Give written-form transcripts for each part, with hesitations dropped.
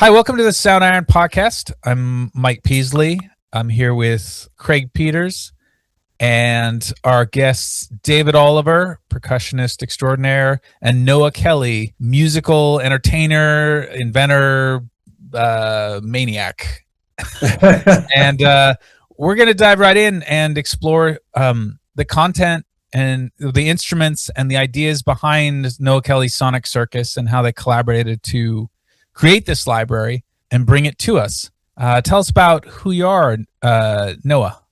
Hi, welcome to the Soundiron Podcast. I'm Mike Peaslee. I'm here with Craig Peters and our guests, David Oliver, percussionist extraordinaire, and Noah Kelly, musical entertainer, inventor, maniac. And we're going to dive right in and explore the content and the instruments and the ideas behind Noah Kelly's Sonic Circus and how they collaborated to create this library and bring it to us. Tell us about who you are, Noah.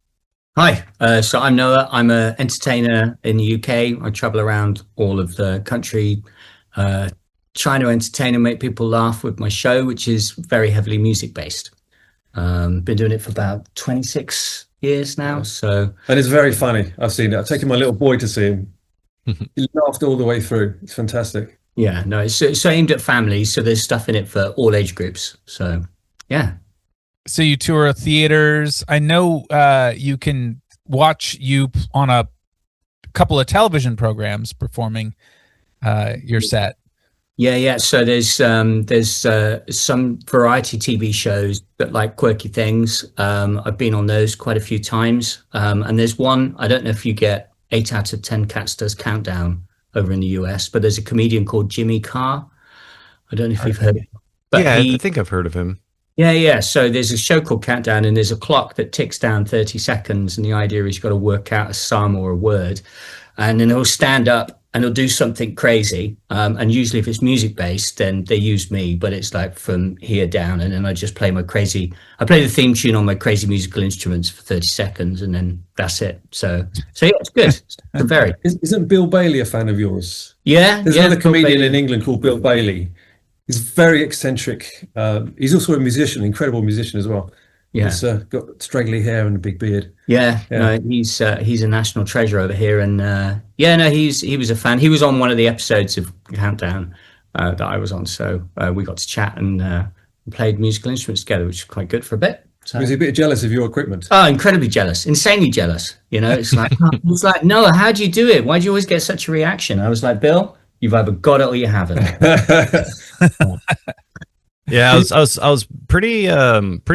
Hi, so I'm Noah. I'm an entertainer in the UK. I travel around all of the country trying to entertain and make people laugh with my show, which is very heavily music-based. Been doing it for about 26 years now. And it's very funny. I've seen it. I've taken my little boy to see him. He laughed all the way through. It's fantastic. Yeah, no, it's aimed at families, so there's stuff in it for all age groups. So, yeah. So you tour theaters. I know you can watch you on a couple of television programs performing your set. Yeah. So there's some variety TV shows that like quirky things. I've been on those quite a few times. And there's one, I don't know if you get 8 out of 10 Cats Does Countdown over in the US, but there's a comedian called Jimmy Carr. I don't know if you've heard of him. But yeah, I think I've heard of him. Yeah. So there's a show called Countdown, and there's a clock that ticks down 30 seconds. And the idea is you've got to work out a sum or a word. And then he'll stand up and he'll do something crazy. And usually if it's music based, then they use me, but it's like from here down. And then I just play I play the theme tune on my crazy musical instruments for 30 seconds and then that's it. So yeah, it's good. Isn't Bill Bailey a fan of yours? Yeah. There's another comedian in England called Bill Bailey. He's very eccentric. He's also a musician, incredible musician as well. Yeah, he's got straggly hair and a big beard. Yeah. No, he's a national treasure over here, and he was a fan. He was on one of the episodes of Countdown that I was on, so we got to chat and played musical instruments together, which was quite good for a bit. So. Was he a bit jealous of your equipment? Oh, incredibly jealous, insanely jealous. You know, it's like Noah, how do you do it? Why do you always get such a reaction? I was like, Bill, you've either got it or you haven't. Yeah, I was pretty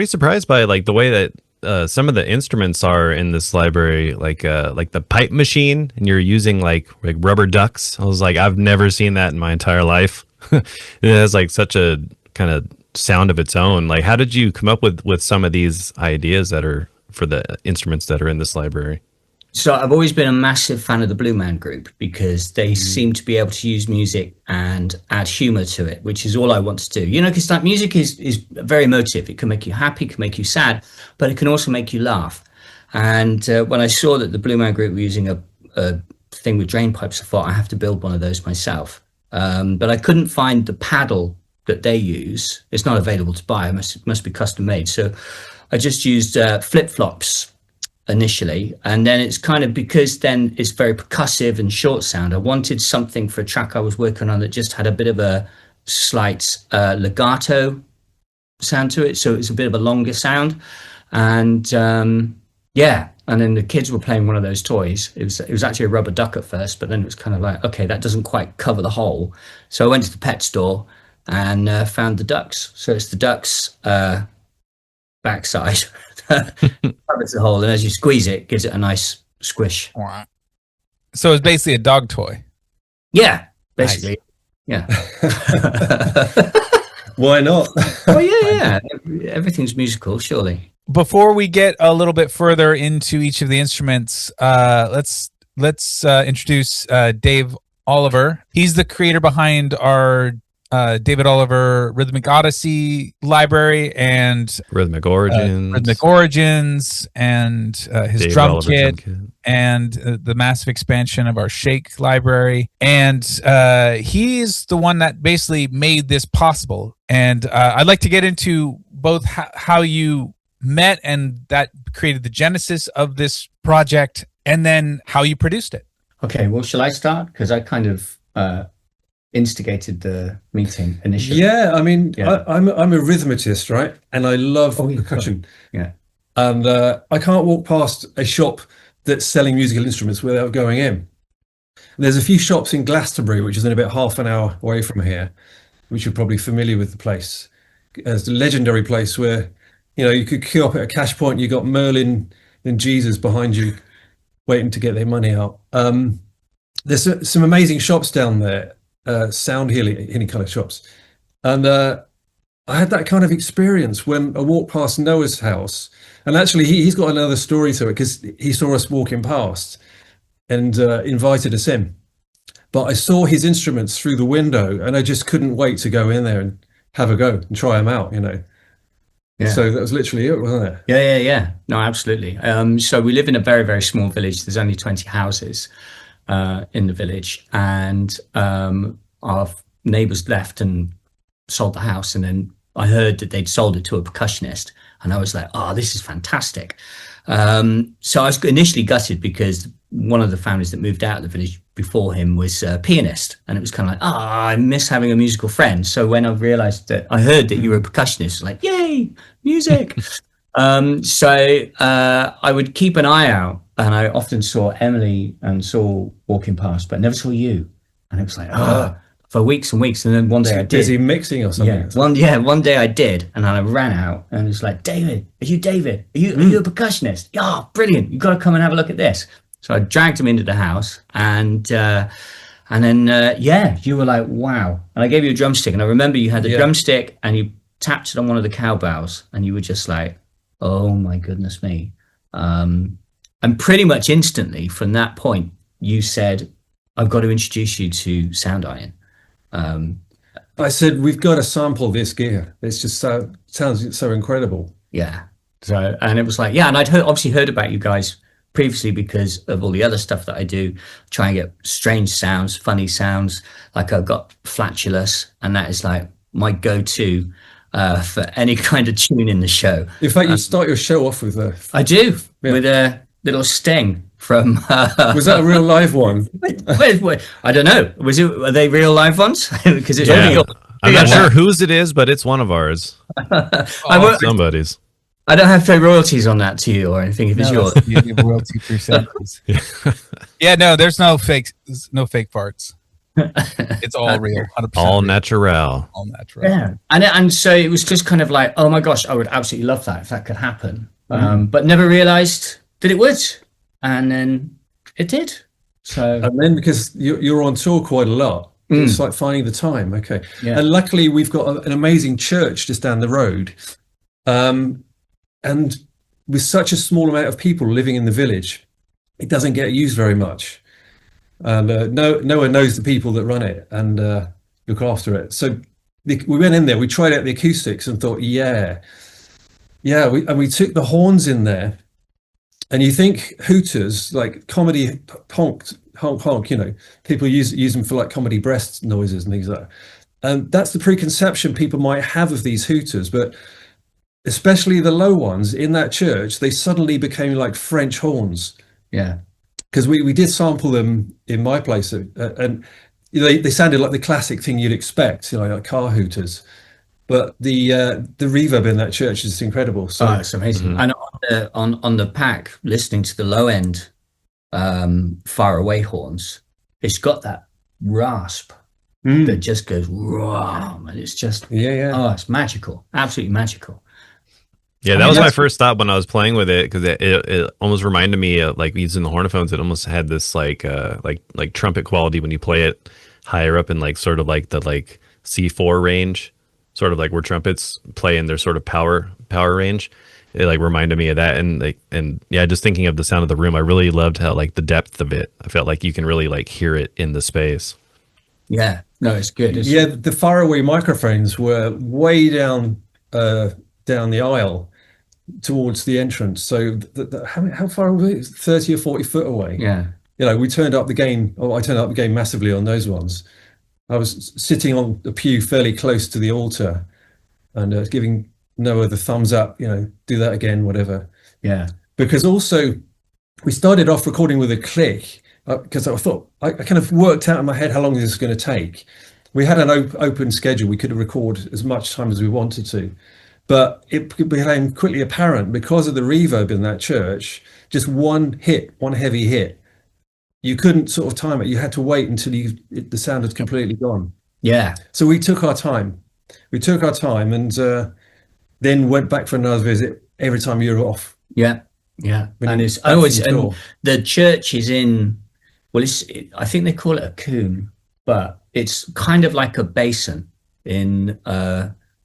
surprised by like the way that some of the instruments are in this library, like the pipe machine, and you're using like rubber ducks. I was like, I've never seen that in my entire life. It has like such a kind of sound of its own. Like, how did you come up with some of these ideas that are for the instruments that are in this library? So I've always been a massive fan of the Blue Man Group because they seem to be able to use music and add humor to it, which is all I want to do. You know, because like music is very emotive. It can make you happy, it can make you sad, but it can also make you laugh. And when I saw that the Blue Man Group were using a thing with drain pipes, I thought I have to build one of those myself. But I couldn't find the paddle that they use. It's not available to buy. It must be custom made. So I just used flip-flops initially, and then it's kind of, because then it's very percussive and short sound, I wanted something for a track I was working on that just had a bit of a slight legato sound to it, so it's a bit of a longer sound. And and then the kids were playing one of those toys. It was actually a rubber duck at first, but then it was kind of like, okay, that doesn't quite cover the hole. So I went to the pet store and found the ducks. So it's the duck's backside covers the hole, and as you squeeze it, gives it a nice squish. So it's basically a dog toy. Yeah, basically. Nice. Yeah. Why not? Well, yeah. Everything's musical, surely. Before we get a little bit further into each of the instruments, let's introduce Dave Oliver. He's the creator behind our David Oliver Rhythmic Odyssey library and Rhythmic Origins and his David drum Oliver kit drum kit. And the massive expansion of our Shake library. And he's the one that basically made this possible. And I'd like to get into both how you met and that created the genesis of this project, and then how you produced it. Okay, well, shall I start? Because I kind of instigated the meeting initially. Yeah, I mean, yeah. I'm a rhythmatist, right? And I love percussion. Yeah. And I can't walk past a shop that's selling musical instruments without going in. And there's a few shops in Glastonbury, which is in about half an hour away from here, which you're probably familiar with the place. as a legendary place where, you could queue up at a cash point. You got Merlin and Jesus behind you, waiting to get their money out. There's some amazing shops down there, sound healing kind of shops, and I had that kind of experience when I walked past Noah's house. And actually, he's got another story to it, because he saw us walking past and invited us in. But I saw his instruments through the window, and I just couldn't wait to go in there and have a go and try them out, Yeah. So that was literally it, wasn't it? Yeah. No, absolutely. So we live in a very, very small village. There's only 20 houses in the village, and our neighbours left and sold the house, and then I heard that they'd sold it to a percussionist, and I was like, oh, this is fantastic. So I was initially gutted, because one of the families that moved out of the village before him was a pianist, and it was kind of like, I miss having a musical friend. So when I heard that you were a percussionist, I was like, yay, music. So I would keep an eye out, and I often saw Emily and Saul walking past, but never saw you. And it was like, for weeks and weeks. And then one day I did. Busy mixing or something. One day I did, and then I ran out, and it was like, David? Are you Are you a percussionist? Yeah, brilliant. You've got to come and have a look at this. So I dragged him into the house, and then you were like, wow. And I gave you a drumstick, and I remember you had the drumstick, and you tapped it on one of the cowbells, and you were just like, oh my goodness me. And pretty much instantly from that point, you said, I've got to introduce you to Soundiron. I said, we've got to sample this gear. It's just sounds so incredible. Yeah. So, and it was like, and I'd obviously heard about you guys previously because of all the other stuff that I do, try and get strange sounds, funny sounds. Like I've got flatulous, and that is like my go-to for any kind of tune in the show. In fact, you start your show off with a... I do, with a little sting from... Was that a real live one? Wait, I don't know. Are they real live ones? Because it's only... I'm not sure whose it is, but it's one of ours. Somebody's. I don't have to pay royalties on that to you or anything if it's yours. You give royalty percentages. No, there's no fake parts. It's all real, 100%. All natural. All natural. Yeah, and so it was just kind of like, oh my gosh, I would absolutely love that if that could happen, but never realised that it would, and then it did. So and then because you're on tour quite a lot, it's like finding the time. Okay, and luckily we've got an amazing church just down the road. And with such a small amount of people living in the village, it doesn't get used very much. And no one knows the people that run it and look after it. So we went in there, we tried out the acoustics and thought, we took the horns in there. And you think hooters, like comedy honk, people use them for like comedy breast noises and things like that. And that's the preconception people might have of these hooters, but especially the low ones in that church, they suddenly became like French horns. Yeah. Because we did sample them in my place, and they sounded like the classic thing you'd expect, like car hooters. But the reverb in that church is incredible. So it's amazing. And on the pack, listening to the low end far away horns, it's got that rasp that just goes raw, and it's just it's magical, absolutely magical. Yeah, that was my first thought when I was playing with it, because it almost reminded me of like using the hornophones. It almost had this like trumpet quality when you play it higher up in like sort of like the like C4 range, sort of like where trumpets play in their sort of power range. It like reminded me of that, and just thinking of the sound of the room, I really loved how like the depth of it. I felt like you can really like hear it in the space. Yeah, no, it's good. The faraway microphones were way down the aisle towards the entrance. So how far away? 30 or 40 foot away. Yeah. We turned up the game. I turned up the game massively on those ones. I was sitting on the pew fairly close to the altar and giving Noah the thumbs up, do that again, whatever. Yeah. Because also we started off recording with a click because I thought I kind of worked out in my head how long this is going to take. We had an open schedule. We could record as much time as we wanted to. But it became quickly apparent because of the reverb in that church, just one heavy hit. You couldn't sort of time it. You had to wait until the sound had completely gone. Yeah. So we took our time. we took our time and then went back for another visit every time you were off. Yeah. And it's always, and the church is in, well, I think they call it a coombe, but it's kind of like a basin in,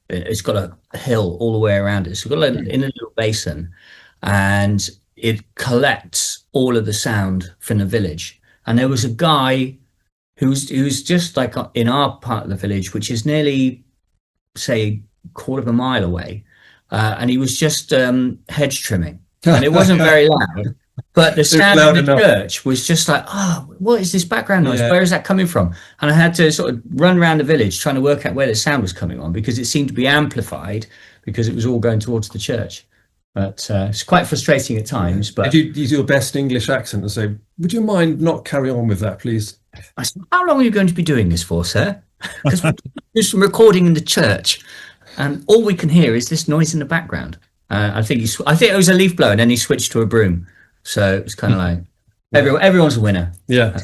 it's got a hill all the way around it. So it's got in a little basin, and it collects all of the sound from the village. And there was a guy who's just like in our part of the village, which is nearly, say, a quarter of a mile away. And he was just hedge trimming. And it wasn't very loud, but the sound of the church was just like, oh, what is this background noise? Where is that coming from? And I had to sort of run around the village trying to work out where the sound was coming on, because it seemed to be amplified because it was all going towards the church. But it's quite frustrating at times. But you do your best English accent and say, would you mind not carry on with that, please? I said, how long are you going to be doing this for, sir? Because we do some recording in the church, and all we can hear is this noise in the background. I think it was a leaf blower, and then he switched to a broom. So it's kind of like everyone's a winner. Yeah.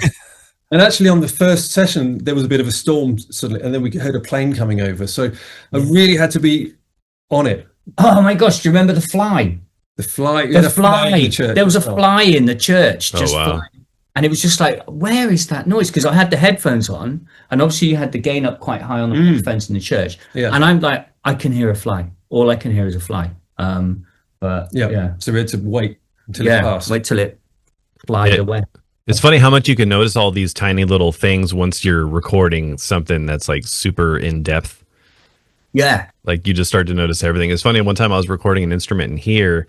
And actually, on the first session, there was a bit of a storm suddenly, and then we heard a plane coming over. So I really had to be on it. Oh my gosh! Do you remember the fly? The fly. The fly. In the church. There was a fly in the church. Just wow. flying. And it was just like, where is that noise? Because I had the headphones on, and obviously you had the gain up quite high on the headphones in the church. Yeah. And I'm like, I can hear a fly. All I can hear is a fly. But yeah. So we had to wait until it passed. Wait till it flies away. It's funny how much you can notice all these tiny little things once you're recording something that's like super in depth. Yeah. Like you just start to notice everything. It's funny. One time I was recording an instrument in here,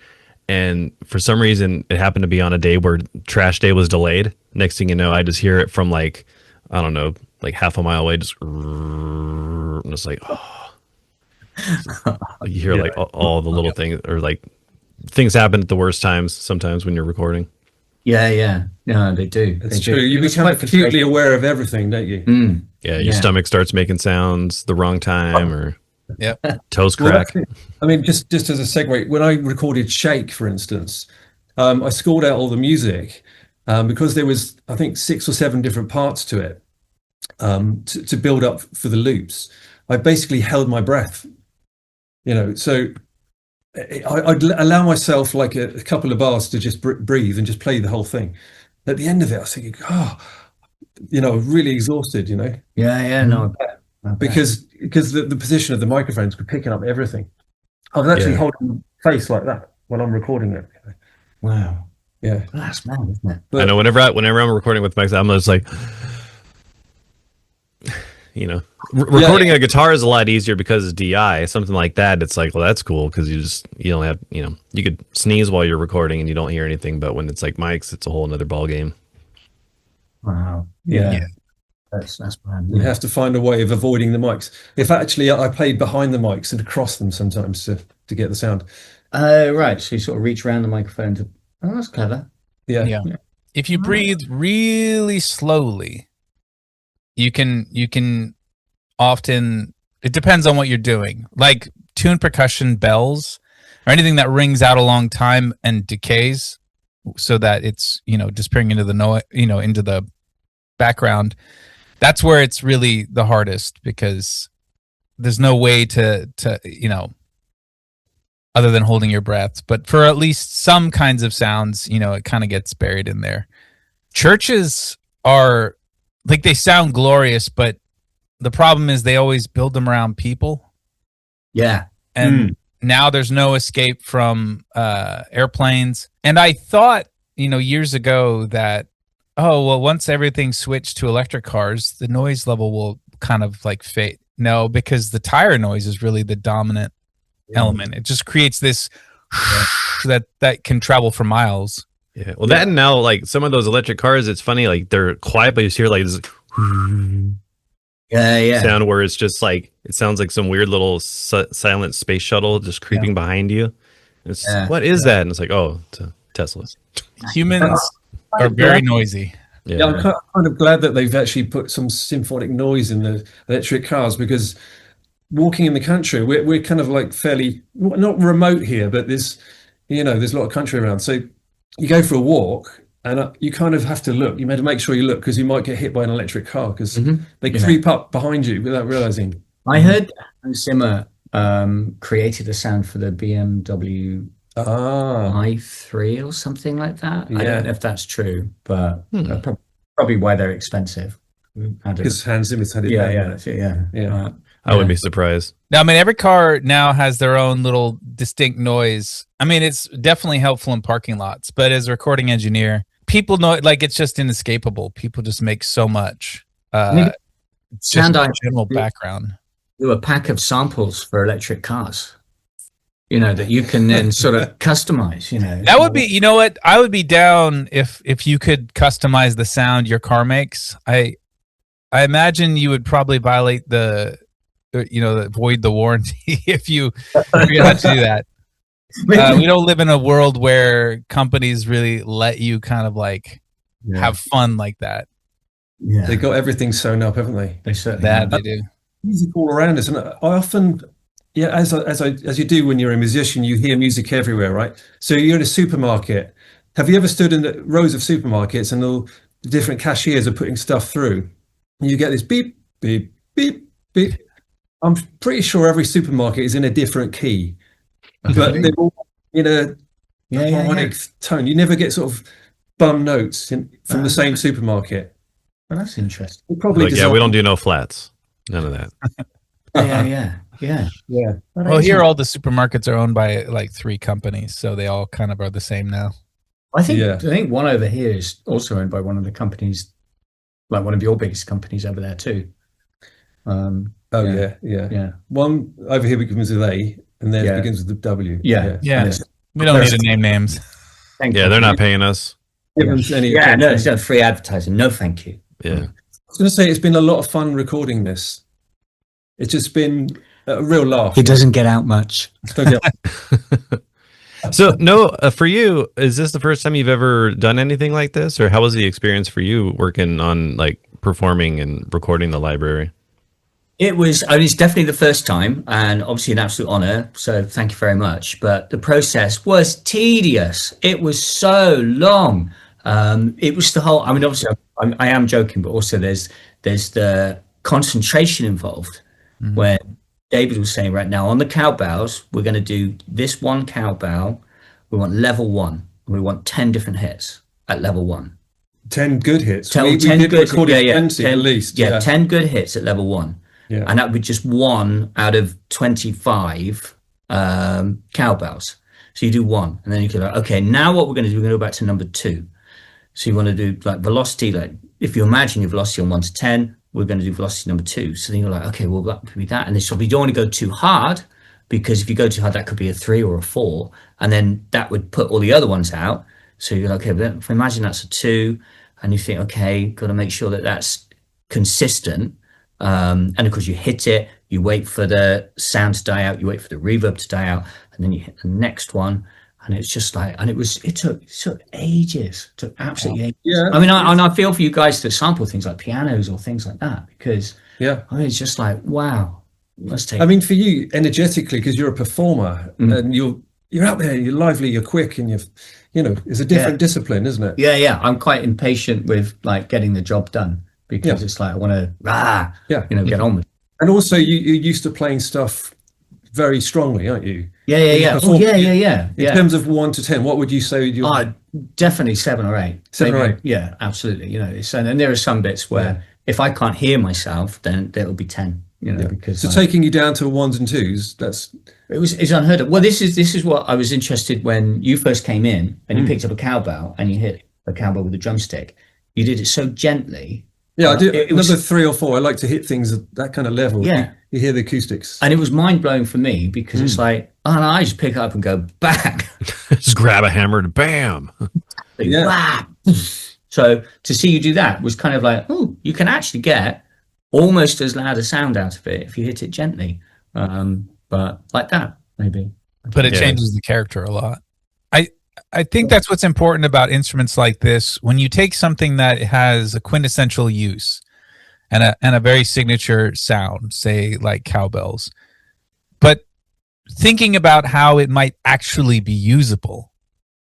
and for some reason it happened to be on a day where trash day was delayed. Next thing you know, I just hear it from like, I don't know, like half a mile away. Just, and it's like, oh. You hear like all the little things, or like things happen at the worst times sometimes when you're recording. Yeah. No, they do. It's true. You become acutely aware of everything, don't you? Yeah, your stomach starts making sounds the wrong time, or toes crack. I mean, just as a segue, when I recorded Shake, for instance, I scored out all the music because there was, I think, 6 or 7 different parts to it to build up for the loops. I basically held my breath. So I'd allow myself like a couple of bars to just breathe and just play the whole thing. At the end of it, I was thinking, really exhausted, Yeah, no, I bet. Because the position of the microphones were picking up everything. I was actually holding the face like that when I'm recording it. Wow. Yeah. That's mad, isn't it? But I know whenever I'm recording with mics, I'm just like, recording a guitar is a lot easier because it's DI. Something like that, it's like, well, that's cool because you don't have, you could sneeze while you're recording and you don't hear anything. But when it's like mics, it's a whole another ball game. Wow. Yeah. That's bad. You have to find a way of avoiding the mics. If actually I played behind the mics and across them sometimes to get the sound. Right. So you sort of reach around the microphone to. Oh, that's clever. Yeah. If you breathe really slowly, you can often, it depends on what you're doing, like tuned percussion bells or anything that rings out a long time and decays so that it's disappearing into the noise, into the background. That's where it's really the hardest, because there's no way to other than holding your breath. But for at least some kinds of sounds, it kind of gets buried in there. Churches are like, they sound glorious, but the problem is they always build them around people. Yeah. And now there's no escape from airplanes. And I thought, years ago that, once everything switched to electric cars, the noise level will kind of like fade. No, because the tire noise is really the dominant element. It just creates this that can travel for miles. Yeah. Well, that and now, like some of those electric cars, it's funny, like they're quiet, but you hear like this sound where it's just like, it sounds like some weird little silent space shuttle just creeping behind you. It's what is that? And it's like, it's a Tesla. Humans are very noisy. Yeah, I'm kind of glad that they've actually put some symphonic noise in the electric cars, because walking in the country, we're kind of like fairly not remote here, but there's a lot of country around. So you go for a walk and you kind of have to look. You better make sure you look, because you might get hit by an electric car, because they creep up behind you without realizing. I heard Hans Zimmer created the sound for the BMW i3 or something like that. I don't know if that's true, but probably why they're expensive. Because Hans Zimmer's had it. Yeah. I wouldn't be surprised. No, I mean, every car now has their own little distinct noise. I mean, it's definitely helpful in parking lots, but as a recording engineer, people know, like, it's just inescapable. People just make so much. It's just a general background. Do a pack of samples for electric cars, that you can then sort of customize, That would be, you know what? I would be down if you could customize the sound your car makes. I imagine you would probably violate void the warranty if you had to do that. We don't live in a world where companies really let you kind of like have fun like that. Yeah, they got everything sewn up, haven't they? They certainly have. They do. Music all around us, and I often, as you do when you're a musician, you hear music everywhere, right? So you're in a supermarket. Have you ever stood in the rows of supermarkets and all the different cashiers are putting stuff through, and you get this beep, beep, beep, beep? I'm pretty sure every supermarket is in a different key, but they're all in a harmonic tone. You never get sort of bum notes from the same supermarket. Well, that's interesting. Probably we don't do no flats. None of that. Yeah. Well, here all the supermarkets are owned by like 3 companies, so they all kind of are the same now. I think one over here is also owned by one of the companies, like one of your biggest companies over there too. Yeah. One over here begins with A, and then it begins with the W. Yeah. We don't need to name names. They're not paying us. No, it's not free advertising. No, thank you. Yeah. I was going to say it's been a lot of fun recording this. It's just been a real laugh. It doesn't get out much. So, for you, is this the first time you've ever done anything like this, or how was the experience for you working on like performing and recording the library? It's definitely the first time, and obviously an absolute honor. So thank you very much. But the process was tedious. It was so long. It was the whole. I mean, obviously, I am joking, but also there's the concentration involved. Mm-hmm. Where David was saying right now on the cowbells, we're going to do this one cowbell. We want level 1. We want 10 different hits at level 1. 10 good hits. 10 good, 10 at least. 10 good hits at level 1. Yeah. And that would be just 1 out of 25 cowbells. So you do 1, and then you go, okay, now what we're going to do, we're going to go back to number 2. So you want to do like velocity, like if you imagine your velocity on 1 to 10, we're going to do velocity number 2. So then you're like, okay, well, that could be that. And then so we don't want to go too hard, because if you go too hard, that could be a 3 or a 4. And then that would put all the other ones out. So you're like, okay, but if I imagine that's a 2, and you think, okay, got to make sure that that's consistent. And of course you hit it, you wait for the sound to die out, you wait for the reverb to die out, and then you hit the next one, and it's just like, and it took ages, took absolutely ages. Yeah. I mean, I feel for you guys to sample things like pianos or things like that, because I mean, it's just like, wow, let's take. I mean, for you energetically, because you're a performer and you're out there, you're lively, you're quick, and it's a different discipline, isn't it? Yeah. I'm quite impatient with like getting the job done. Because it's like I want to, get on with it. And also, you're used to playing stuff very strongly, aren't you? Yeah. In terms of 1 to 10, what would you say? Definitely 7 or 8. 7 or 8. Yeah, absolutely. And there are some bits where if I can't hear myself, then it'll be 10. Because taking you down to 1s and 2s, it's unheard of. Well, this is what I was interested when you first came in and you picked up a cowbell and you hit a cowbell with a drumstick. You did it so gently. Yeah, I do. Number 3 or 4, I like to hit things at that kind of level. Yeah. You hear the acoustics. And it was mind-blowing for me because it's like, I just pick it up and go, bang. Just grab a hammer and bam. So to see you do that was kind of like, you can actually get almost as loud a sound out of it if you hit it gently. But like that, maybe. But it changes the character a lot. I think that's what's important about instruments like this. When you take something that has a quintessential use and a very signature sound, say like cowbells, but thinking about how it might actually be usable.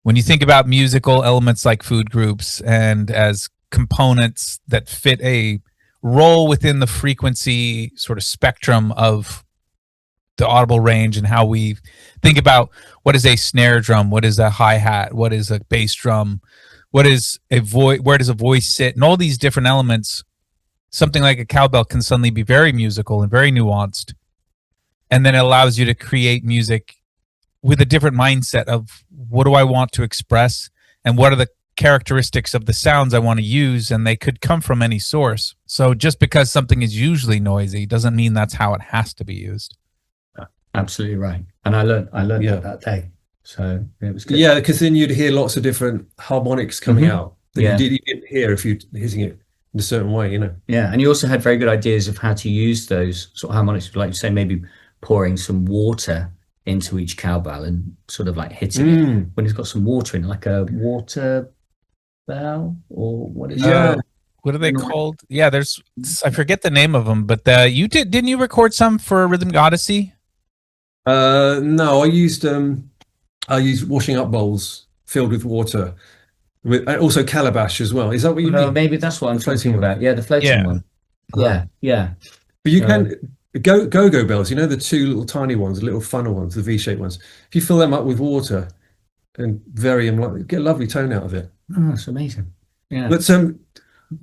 When you think about musical elements like food groups and as components that fit a roll within the frequency sort of spectrum of the audible range, and how we think about what is a snare drum, what is a hi-hat, what is a bass drum, what is a voice, where does a voice sit, and all these different elements. Something like a cowbell can suddenly be very musical and very nuanced, and then it allows you to create music with a different mindset of what do I want to express, and what are the characteristics of the sounds I want to use, and they could come from any source. So just because something is usually noisy doesn't mean that's how it has to be used. Absolutely right. And I learned that day. So it was good. Yeah, because then you'd hear lots of different harmonics coming out that you didn't hear if you're hitting it in a certain way, you know. Yeah, and you also had very good ideas of how to use those sort of harmonics, like you say, maybe pouring some water into each cowbell and sort of like hitting it when it's got some water in it, like a water bell, or what is it? What are they called? Yeah, I forget the name of them, but didn't you record some for Rhythmic Odyssey? No, I used washing up bowls filled with water, and also calabash as well. Is that what you mean? Maybe that's what I'm talking about. Yeah, the floating one. Yeah. But you can go-go bells. You know, the two little tiny ones, the little funnel ones, the V-shaped ones. If you fill them up with water and vary them, like, get a lovely tone out of it. Oh, that's amazing. Yeah. But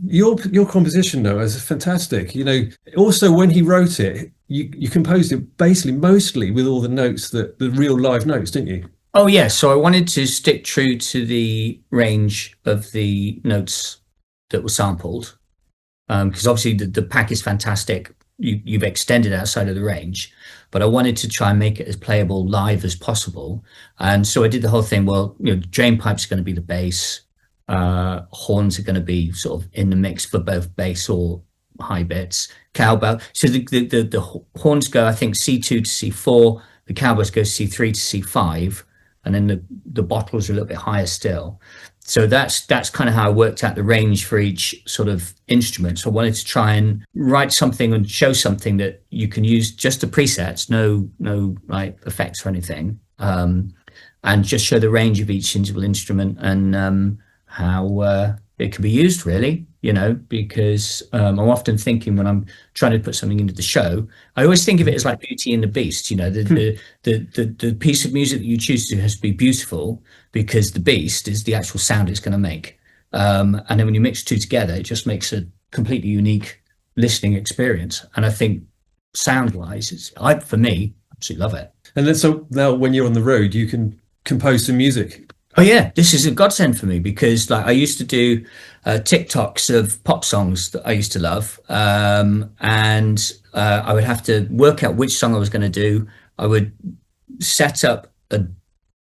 your composition though is fantastic. You know, also when he wrote it, you composed it basically mostly with all the notes, the real live notes, didn't you? Oh yeah. So I wanted to stick true to the range of the notes that were sampled, because obviously the pack is fantastic. You've extended outside of the range, but I wanted to try and make it as playable live as possible. And so I did the whole thing. Well, you know, drain pipes are going to be the bass. Horns are going to be sort of in the mix for both bass or high bits. Cowbell. So the horns go, I think, C2 to C4. The cowbells go C3 to C5, and then the bottles are a little bit higher still. So that's kind of how I worked out the range for each sort of instrument. So I wanted to try and write something and show something that you can use just the presets, no like effects or anything, and just show the range of each individual instrument and how it can be used, really, you know, because I'm often thinking when I'm trying to put something into the show, I always think of it as like Beauty and the Beast, you know, the piece of music that you choose to has to be beautiful, because the beast is the actual sound it's going to make. And then when you mix two together, it just makes a completely unique listening experience. And I think sound-wise, for me, absolutely love it. And then so now when you're on the road, you can compose some music. Oh yeah, this is a godsend for me, because like I used to do TikToks of pop songs that I used to love, and I would have to work out which song I was going to do. I would set up a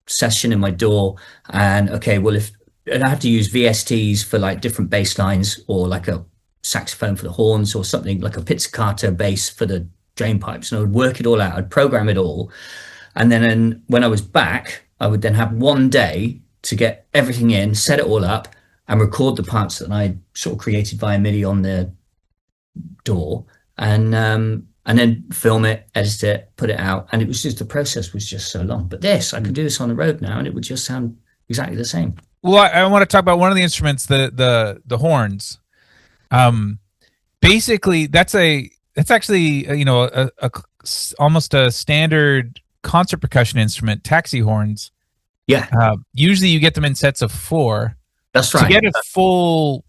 session in my DAW, and I have to use VSTs for like different bass lines, or like a saxophone for the horns, or something like a pizzicato bass for the drain pipes, and I would work it all out. I'd program it all, and then when I was back, I would then have one day to get everything in, set it all up, and record the parts that I sort of created via MIDI on the DAW, and then film it, edit it, put it out. And it was just, the process was just so long. But I could do this on the road now, and it would just sound exactly the same. Well, I want to talk about one of the instruments, the horns. Basically, that's actually you know, a almost a standard concert percussion instrument, taxi horns. Yeah. Usually you get them in sets of 4. That's right. To get a full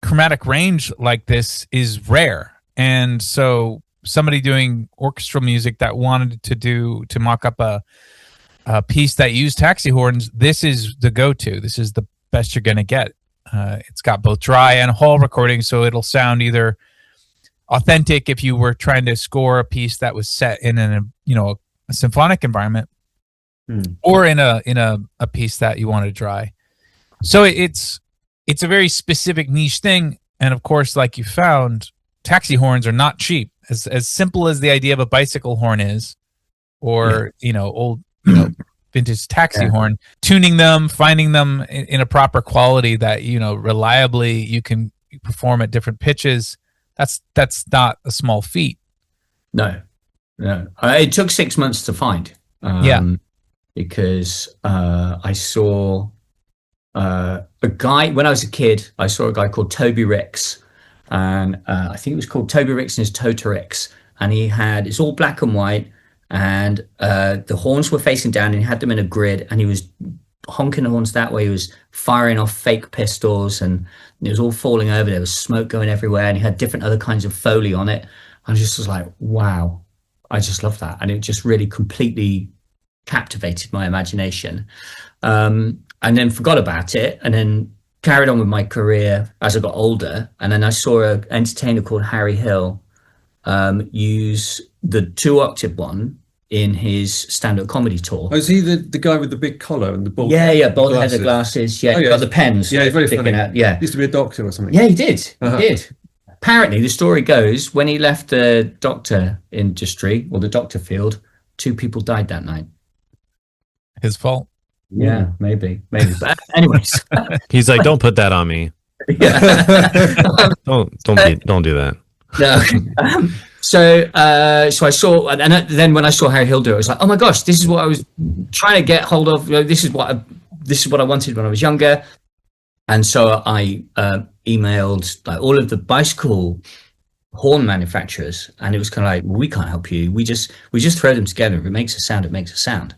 chromatic range like this is rare. And so somebody doing orchestral music that wanted to mock up a piece that used taxi horns, this is the go-to. This is the best you're going to get. It's got both dry and hall recording, so it'll sound either authentic if you were trying to score a piece that was set in a symphonic environment, or in a piece that you want to dry. So it's a very specific niche thing, and of course, like you found, taxi horns are not cheap. As simple as the idea of a bicycle horn is, or old vintage taxi horn, tuning them, finding them in a proper quality that reliably you can perform at different pitches. That's not a small feat. No. It took 6 months to find. Because I saw a guy when I was a kid. I saw a guy called Toby Ricks, and I think it was called Toby Ricks and his Totorix, and it's all black and white, and the horns were facing down, and he had them in a grid, and he was honking the horns that way. He was firing off fake pistols, and it was all falling over. There was smoke going everywhere, and he had different other kinds of Foley on it. I just was like, wow, I just love that. And it just really completely captivated my imagination. And then forgot about it, and then carried on with my career as I got older. And then I saw an entertainer called Harry Hill use the 2-octave one in his stand-up comedy tour. Oh, is he the guy with the big collar and the bald? Yeah, bald-headed glasses. Yeah, got the pens. Yeah, very funny. Out. Yeah, he used to be a doctor or something. Yeah, he did. He did. Apparently, the story goes, when he left the doctor industry or the doctor field, 2 people died that night. His fault. Yeah, maybe. But anyways, He's like, don't put that on me. yeah. Don't do that. No. So I saw, and then when I saw Harry Hill do it, I was like, oh my gosh, this is what I was trying to get hold of. You know, this is what I wanted when I was younger. And so I emailed like all of the bicycle horn manufacturers, and it was kind of like, well, we can't help you. We just throw them together. If it makes a sound, it makes a sound.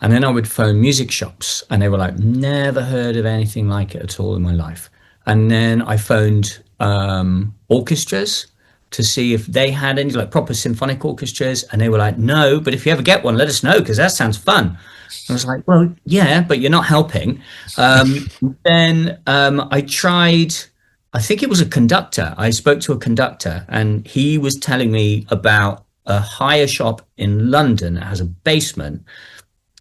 And then I would phone music shops, and they were like, never heard of anything like it at all in my life. And then I phoned orchestras to see if they had any like proper symphonic orchestras, and they were like, no, but if you ever get one, let us know, because that sounds fun. I was like, well, yeah, but you're not helping. Then I tried, I think it was a conductor. I spoke to a conductor, and he was telling me about a hire shop in London that has a basement.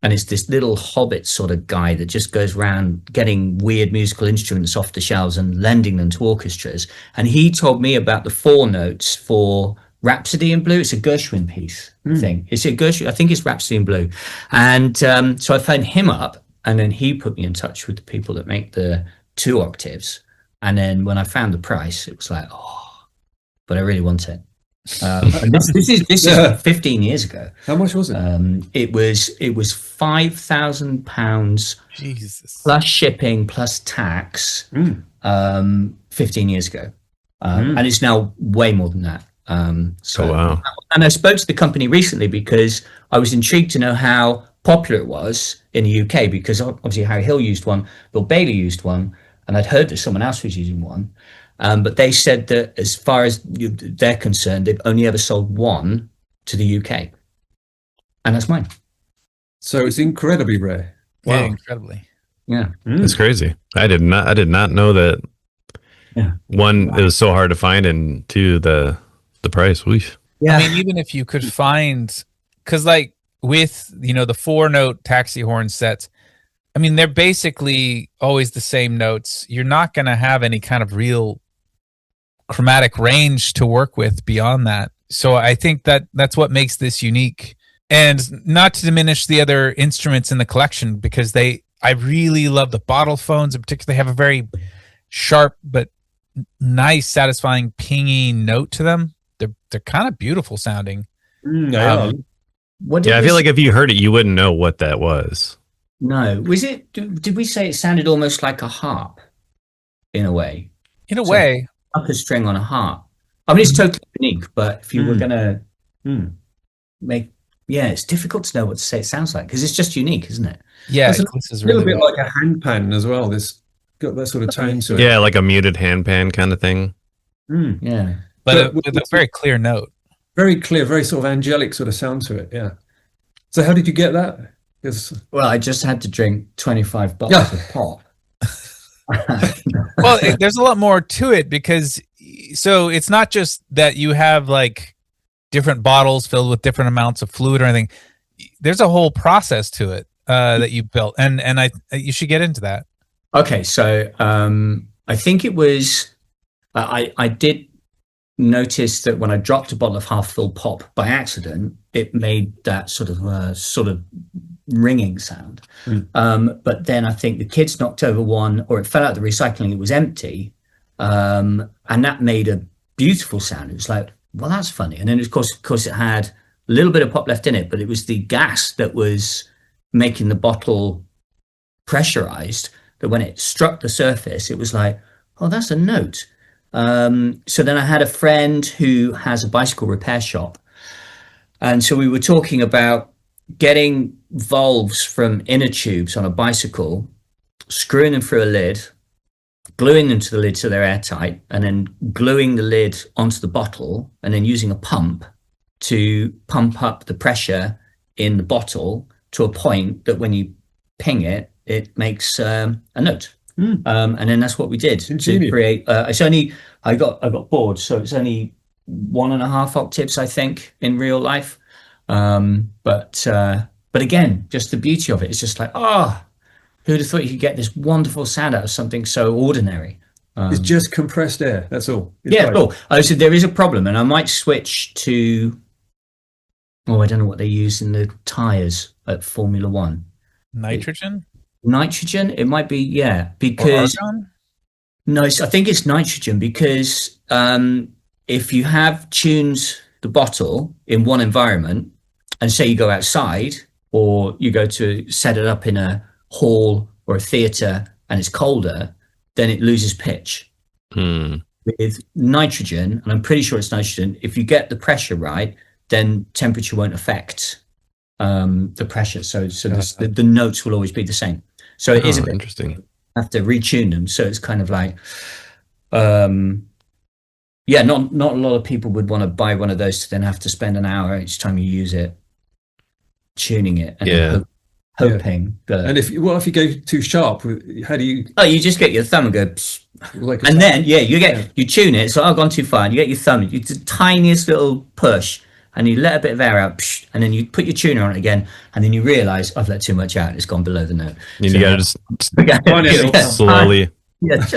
And it's this little hobbit sort of guy that just goes around getting weird musical instruments off the shelves and lending them to orchestras. And he told me about the 4 notes for Rhapsody in Blue. It's a Gershwin piece thing. It's a Gershwin, I think it's Rhapsody in Blue. And so I phoned him up, and then he put me in touch with the people that make the 2 octaves. And then when I found the price, it was like, oh, but I really want it. And this is 15 years ago. How much was it? It was £5,000 Jesus. plus shipping plus tax. 15 years ago, and it's now way more than that. So wow. And I spoke to the company recently because I was intrigued to know how popular it was in the UK, because obviously Harry Hill used one, Bill Bailey used one, and I'd heard that someone else was using one. But they said that as far as they're concerned, they've only ever sold one to the UK. And that's mine. So it's incredibly rare. Wow. Wow. Yeah, incredibly. Yeah. That's crazy. I did not know that. Yeah. One, it was so hard to find, and 2, the price. Weesh. Yeah. I mean, even if you could find, because like with, the 4-note taxi horn sets, I mean, they're basically always the same notes. You're not going to have any kind of real chromatic range to work with beyond that. So I think that's what makes this unique. And not to diminish the other instruments in the collection, because I really love the bottle phones in particular. They have a very sharp but nice, satisfying pingy note to them. They're kind of beautiful sounding. Yeah. I feel like if you heard it, you wouldn't know what that was. No. Was it, did we say it sounded almost like a harp in a way? In a way. Up a string on a harp. I mean, it's totally unique, but if you were going to make, it's difficult to know what to say it sounds like, because it's just unique, isn't it? Yeah, It's this is a little really bit well. like a handpan as well. This got that sort of tone to it. Yeah, like a muted handpan kind of thing. Yeah. But with a very clear note. Very clear, very sort of angelic sort of sound to it. Yeah. So how did you get that? Well, I just had to drink 25 bottles of pop. Well, there's a lot more to it, because so it's not just that you have like different bottles filled with different amounts of fluid or anything. There's a whole process to it that you built, and you should get into that. Okay, so I think it was I did notice that when I dropped a bottle of half-full pop by accident, it made that sort of ringing sound. But then I think the kids knocked over one, or it fell out of the recycling. It was empty, and that made a beautiful sound. It was like, well, that's funny. And then of course it had a little bit of pop left in it, but it was the gas that was making the bottle pressurized, that when it struck the surface, it was like, oh, that's a note. So then I had a friend who has a bicycle repair shop. And so we were talking about getting valves from inner tubes on a bicycle, screwing them through a lid, gluing them to the lid so they're airtight, and then gluing the lid onto the bottle, and then using a pump to pump up the pressure in the bottle to a point that when you ping it, it makes a note. And then that's what we did to create. I got bored, so it's only 1.5 octaves, I think, in real life. But again, just the beauty of it is just like, who'd have thought you could get this wonderful sound out of something so ordinary? It's just compressed air. That's all. Cool. I said there is a problem, and I might switch to. I don't know what they use in the tires at Formula One. Nitrogen. It might be, because no, I think it's nitrogen, because if you have tuned the bottle in one environment, and say you go outside or you go to set it up in a hall or a theater and it's colder, then it loses pitch. With nitrogen, and I'm pretty sure it's nitrogen, if you get the pressure right, then temperature won't affect the pressure. So the notes will always be the same. So it is a bit interesting. You have to retune them. So it's kind of like, not a lot of people would want to buy one of those to then have to spend an hour each time you use it, tuning it, and hoping that. And if you go too sharp, how do you? Oh, you just get your thumb and go, and then you tune it. So I've gone too far. And you get your thumb, you do the tiniest little push, and you let a bit of air out, and then you put your tuner on it again, and then you realise I've let too much out. It's gone below the note. And you gotta just slowly. It's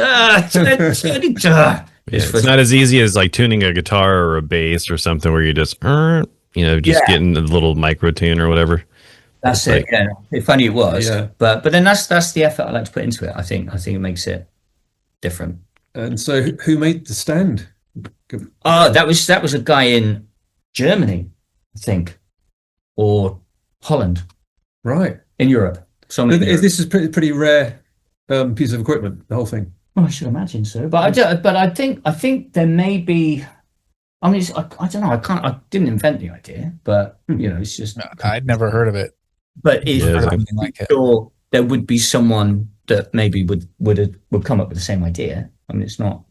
not as easy as like tuning a guitar or a bass or something where you just getting a little micro tune or whatever. That's it. Yeah, if only it was. Yeah. But then that's the effort I like to put into it. I think it makes it different. And so, who made the stand? Oh, that was a guy in Germany, I think, or Holland, right, in Europe. This is pretty rare piece of equipment, the whole thing. Well, I should imagine so, but I think there may be. I mean, I don't know. I didn't invent the idea, but it's just. No, I'd never heard of it. But sure there would be someone that maybe would come up with the same idea. I mean, it's not.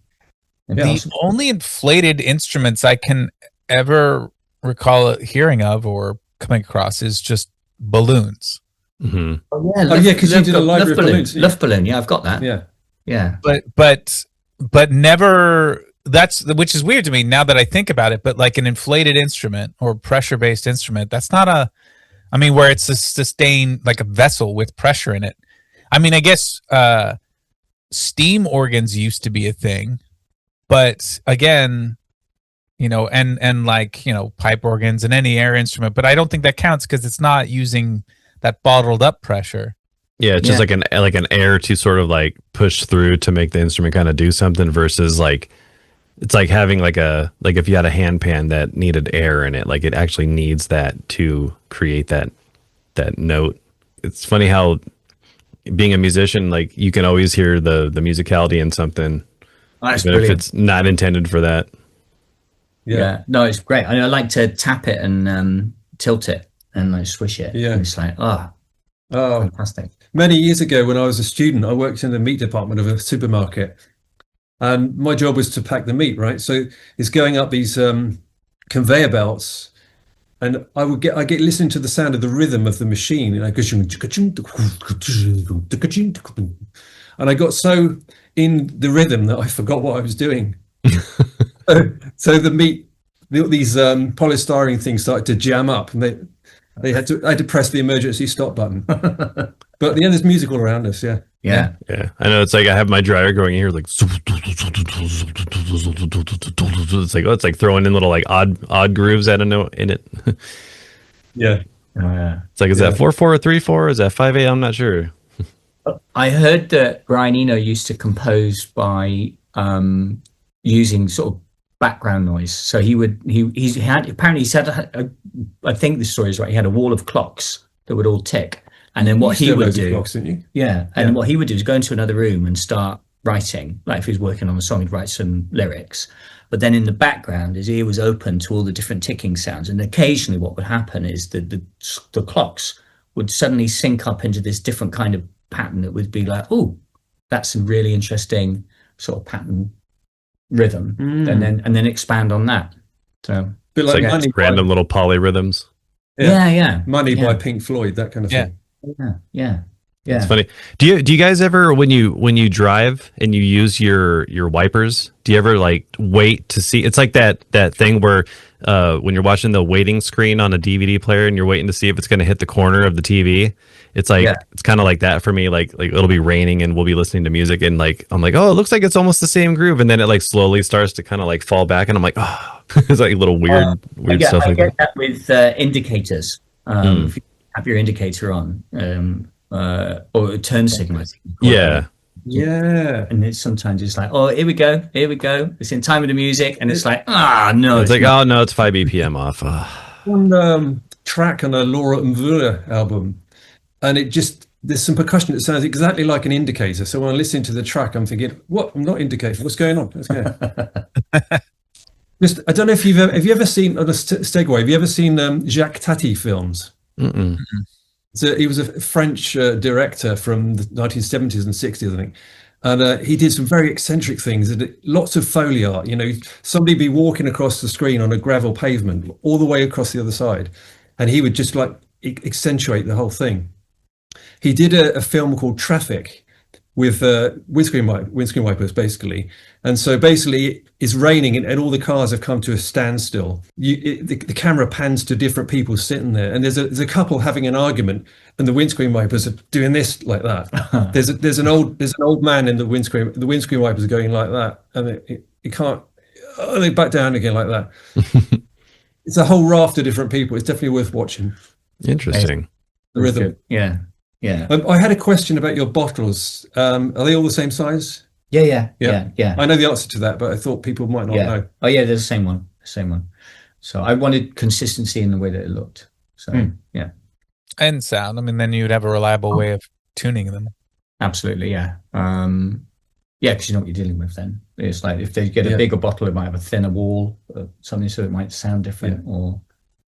The only inflated instruments I can ever recall hearing of or coming across is just balloons. Mm-hmm. Oh yeah, because you did a library of balloons. Luft balloon, yeah, I've got that. Yeah. But never. Which is weird to me now that I think about it. But like an inflated instrument or pressure-based instrument, that's not where it's a sustained, like a vessel with pressure in it. I mean, I guess steam organs used to be a thing, but again, and like, pipe organs and any air instrument, but I don't think that counts because it's not using that bottled up pressure. Yeah, it's just like an air to sort of like push through to make the instrument kind of do something versus like, it's like having like if you had a hand pan that needed air in it, like it actually needs that to create that note. It's funny how being a musician, like you can always hear the musicality in something, even if it's not intended for that. Yeah, no, it's great. I like to tap it and tilt it and like swish it. Yeah, and it's like fantastic. Many years ago, when I was a student, I worked in the meat department of a supermarket. And my job was to pack the meat, right? So it's going up these conveyor belts, and I get listening to the sound of the rhythm of the machine, and I got so in the rhythm that I forgot what I was doing. So the meat, these polystyrene things started to jam up, and I had to press the emergency stop button. But at the end, there's music all around us. Yeah. I know. It's like I have my dryer going in here, like it's like throwing in little like odd grooves out of note in it. Yeah. It's like, is that 4/4 or 3/4? Is that 5/8? I'm not sure. I heard that Brian Eno used to compose by using sort of background noise. So he had I think this story is right. He had a wall of clocks that would all tick. And then what he would do, clocks, didn't you? What he would do is go into another room and start writing, like if he was working on a song, he'd write some lyrics. But then in the background, his ear was open to all the different ticking sounds. And occasionally what would happen is that the clocks would suddenly sync up into this different kind of pattern that would be like, oh, that's a really interesting sort of pattern rhythm. And then expand on that. So bit It's like like Money random little polyrhythms. yeah. Money Yeah. by Pink Floyd, that kind of thing. Yeah. It's funny. Do you guys ever, when you drive and you use your wipers, do you ever like wait to see? It's like that thing where when you're watching the waiting screen on a DVD player and you're waiting to see if it's going to hit the corner of the TV. It's like it's kind of like that for me. Like it'll be raining and we'll be listening to music and like I'm like, oh, it looks like it's almost the same groove, and then it like slowly starts to kind of like fall back, and I'm like, oh, it's like a little weird stuff. I get that with indicators. If you have your indicator on, or a turn signal. Yeah. And it's sometimes it's like, oh, here we go. It's in time with the music, and it's like, no. It's like, oh no, it's 5 BPM off. One track on a Laura Mvula album, and there's some percussion that sounds exactly like an indicator. So when I listen to the track, I'm thinking, what? I'm not indicating. What's going on? I don't know if have you ever seen on a segue? Have you ever seen Jacques Tati films? Mm-mm. So he was a French director from the 1970s and 60s, I think. And he did some very eccentric things, and lots of Foley art. Somebody be walking across the screen on a gravel pavement all the way across the other side, and he would just like accentuate the whole thing. He did a film called Traffic with windscreen wipers, basically. And so basically it's raining and all the cars have come to a standstill. The camera pans to different people sitting there, and there's a couple having an argument, and the windscreen wipers are doing this like that. There's an old man in the windscreen wipers are going like that, and it can't. Oh, they back down again like that. It's a whole raft of different people. It's definitely worth watching. Interesting. The rhythm. Yeah. I had a question about your bottles. Are they all the same size? Yeah. I know the answer to that, but I thought people might not know. Oh yeah, they're the same one. So I wanted consistency in the way that it looked. So yeah. And sound. I mean, then you'd have a reliable way of tuning them. Absolutely, yeah. Because you know what you're dealing with then. It's like if they get a bigger bottle, it might have a thinner wall or something, so it might sound different. Or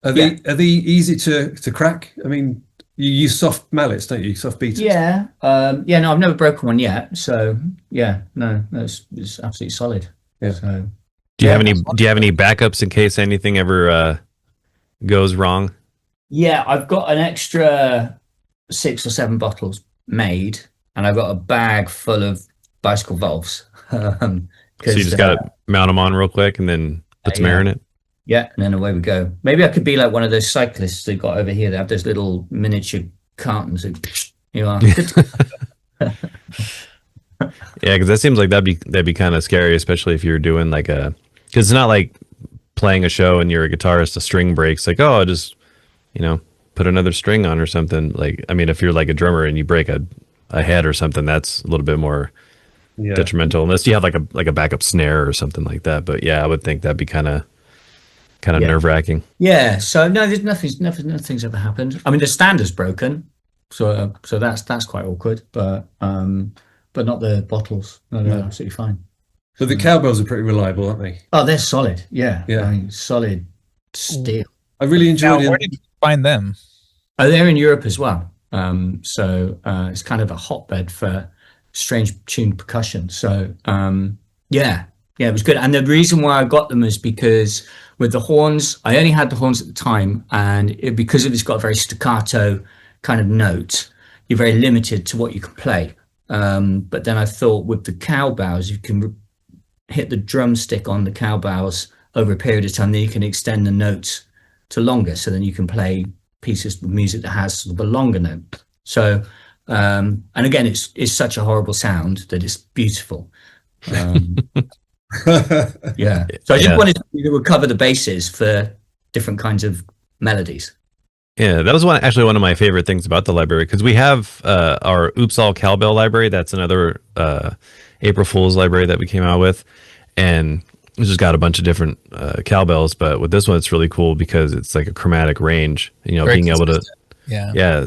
are they easy to crack? I mean, you use soft mallets, don't you? Soft beaters. Yeah. No, I've never broken one yet. So yeah, no, it's absolutely solid. Yeah. So, Do you have any backups in case anything ever goes wrong? Yeah, I've got an extra 6 or 7 bottles made, and I've got a bag full of bicycle valves. So you just got to mount them on real quick and then put some air in it? Yeah, and then away we go. Maybe I could be like one of those cyclists they've got over here. They have those little miniature cartons. You are. Yeah, because that seems like that'd be kind of scary, especially if you're doing like because it's not like playing a show and you're a guitarist, a string breaks. Like, oh, just put another string on or something. Like, I mean, if you're like a drummer and you break a head or something, that's a little bit more detrimental, unless you have like a backup snare or something like that. But yeah, I would think that'd be kind of nerve-wracking. Yeah. So no, there's nothing's ever happened. I mean, the standard's broken, so that's quite awkward. But not the bottles. No, they're absolutely fine. But the cowbells are pretty reliable, aren't they? Oh, they're solid. Yeah. Yeah. I mean, solid steel. I really enjoyed it. Where did you find them? Oh, they're in Europe as well. So it's kind of a hotbed for strange tuned percussion. So it was good. And the reason why I got them is because with the horns, I only had the horns at the time, and because it's got a very staccato kind of note, you're very limited to what you can play. But then I thought with the cowbells, you can hit the drumstick on the cowbells over a period of time, then you can extend the notes to longer, so then you can play pieces of music that has sort of a longer note. So and again, it's such a horrible sound that it's beautiful. Yeah. So I just wanted to recover the bases for different kinds of melodies. Yeah, that was one of my favorite things about the library, because we have our Oops All Cowbell library. That's another April Fool's library that we came out with, and it's just got a bunch of different cowbells. But with this one, it's really cool because it's like a chromatic range. Very being able to,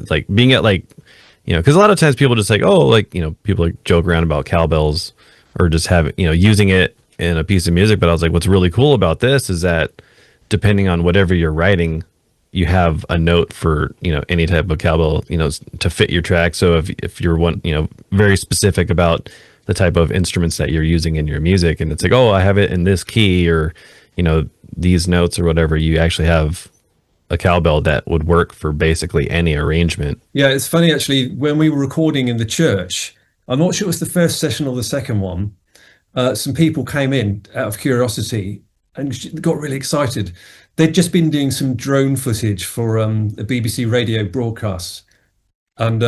like being at like, because a lot of times people just like, oh, like people like joke around about cowbells, or just having, using it in a piece of music. But I was like, what's really cool about this is that depending on whatever you're writing, you have a note for, any type of cowbell, to fit your track. So if you're very specific about the type of instruments that you're using in your music, and it's like, oh, I have it in this key, or, these notes or whatever, you actually have a cowbell that would work for basically any arrangement. Yeah, it's funny actually, when we were recording in the church, I'm not sure it was the first session or the second one, some people came in out of curiosity and got really excited. They'd just been doing some drone footage for a BBC radio broadcast. And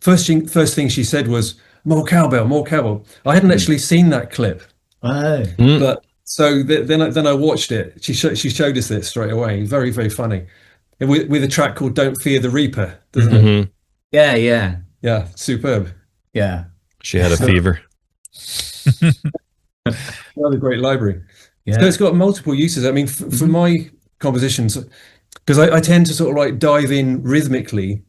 first thing she said was, more cowbell, more cowbell. I hadn't actually seen that clip. Oh. But so then I watched it. She showed us this straight away. Very, very funny. With a track called Don't Fear the Reaper, doesn't it? Yeah. Yeah, superb. Yeah. She had a fever. Another great library. Yeah. So it's got multiple uses. I mean, for my compositions, because I tend to sort of like dive in rhythmically,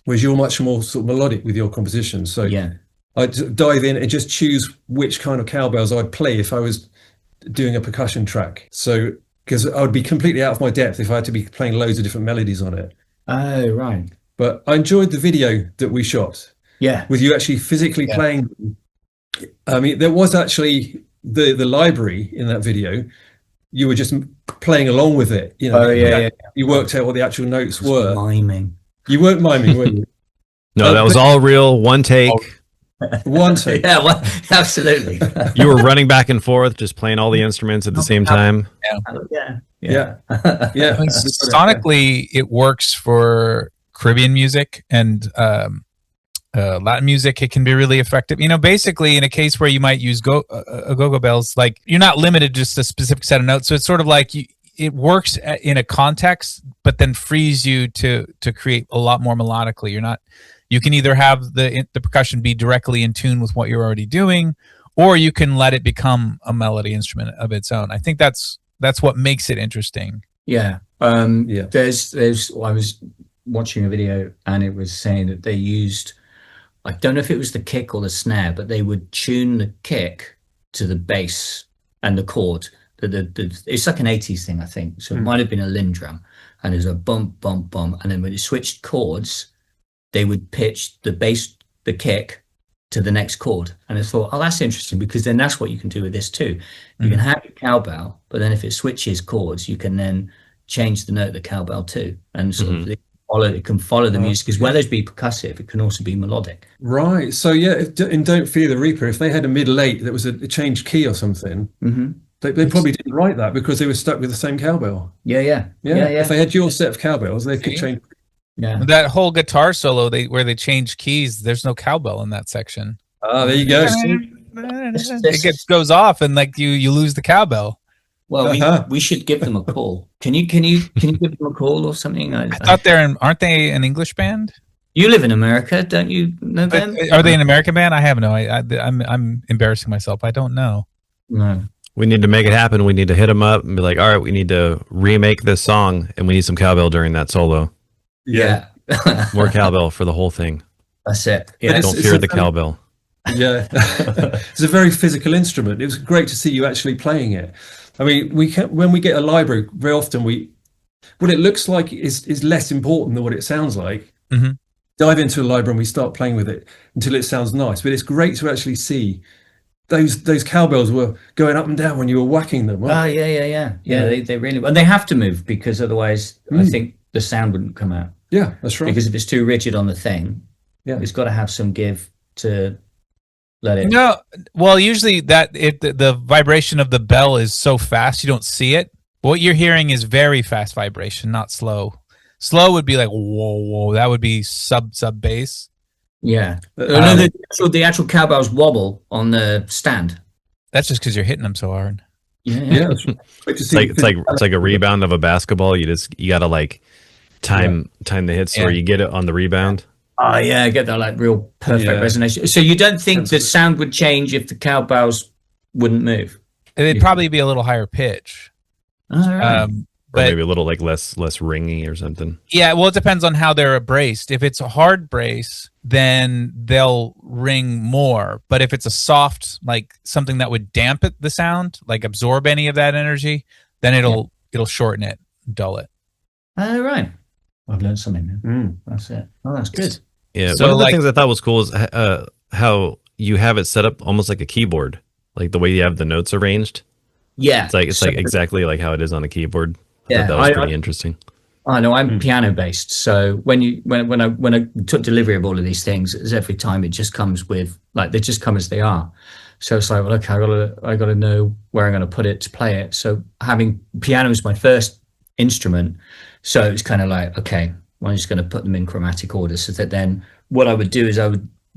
whereas you're much more sort of melodic with your compositions. So Yeah. I dive in and just choose which kind of cowbells I'd play if I was doing a percussion track. So because I would be completely out of my depth if I had to be playing loads of different melodies on it. Oh, right. But I enjoyed the video that we shot Yeah. with you actually physically playing them. I mean, there was actually the library in that video. You were just playing along with it. Oh, yeah. You worked out what the actual notes were. Miming. You weren't miming, were you? No, that was all real. One take. One take. Yeah, well, absolutely. You were running back and forth, just playing all the instruments at the same time. Yeah. Yeah. I mean, sonically, it works for Caribbean music and Latin music. It can be really effective. Basically, in a case where you might use go-go bells, like you're not limited to just a specific set of notes. So it's sort of like it works in a context, but then frees you to create a lot more melodically. You can either have the percussion be directly in tune with what you're already doing, or you can let it become a melody instrument of its own. I think that's what makes it interesting. Yeah. There's I was watching a video and it was saying that they used, I don't know if it was the kick or the snare, but they would tune the kick to the bass and the chord. It's like an 80s thing, I think. So it might have been a Lindrum, and there's a bump, bump, bump. And then when it switched chords, they would pitch the bass, the kick, to the next chord. And I thought, oh, that's interesting, because then that's what you can do with this too. You can have your cowbell, but then if it switches chords, you can then change the note of the cowbell too. And sort of it can follow the music, because where those be percussive, it can also be melodic. Right. So yeah, in Don't Fear the Reaper, if they had a middle eight that was a changed key or something, they probably didn't write that because they were stuck with the same cowbell. Yeah. If they had your set of cowbells, they could change. Yeah. That whole guitar solo where they change keys, there's no cowbell in that section. Ah, there you go. It goes off and like you lose the cowbell. Well, we should give them a call. Can you give them a call or something? I thought aren't they an English band? You live in America, don't you know them? Are they an American band? I have no. I'm embarrassing myself. I don't know. No. We need to make it happen. We need to hit them up and be like, all right, we need to remake this song, and we need some cowbell during that solo. Yeah. More cowbell for the whole thing. That's it. Yeah. Don't fear the cowbell. Yeah. It's a very physical instrument. It was great to see you actually playing it. I mean, when we get a library, very often what it looks like is less important than what it sounds like. Dive into a library and we start playing with it until it sounds nice. But it's great to actually see those cowbells were going up and down when you were whacking them. Oh, yeah. They really, and they have to move, because otherwise I think the sound wouldn't come out. Yeah, that's right. Because if it's too rigid on the thing, it's got to have some give to let it. No, well, usually the vibration of the bell is so fast you don't see it. What you're hearing is very fast vibration, not slow. Slow would be like whoa. That would be sub bass. Yeah. The actual cowbells wobble on the stand. That's just because you're hitting them so hard. Yeah. That's right. It's like a rebound of a basketball. You gotta like time the hits where you get it on the rebound. Oh yeah, get that like real perfect resonation. So you don't think the sound would change if the cowbells wouldn't move? It'd probably be a little higher pitch. All right. But maybe a little like less ringy or something. yeah, well, it depends on how they're braced. If it's a hard brace, then they'll ring more. But if it's a soft, like something that would dampen the sound, like absorb any of that energy, then it'll shorten it, dull it. Oh, right. I've learned something now. That's it. Oh, that's good. Yeah, So, one of the like- things I thought was cool is how you have it set up almost like a keyboard, like the way you have the notes arranged. Yeah. It's like exactly like how it is on a keyboard. I thought that was pretty interesting. I know I'm piano based, so when I took delivery of all of these things, it's every time it just comes with like they just come as they are. So it's like, well, okay, I gotta know where I'm gonna put it to play it. So having piano is my first instrument, so it's kind of like, okay, well, I'm just gonna put them in chromatic order. So that then what I would do is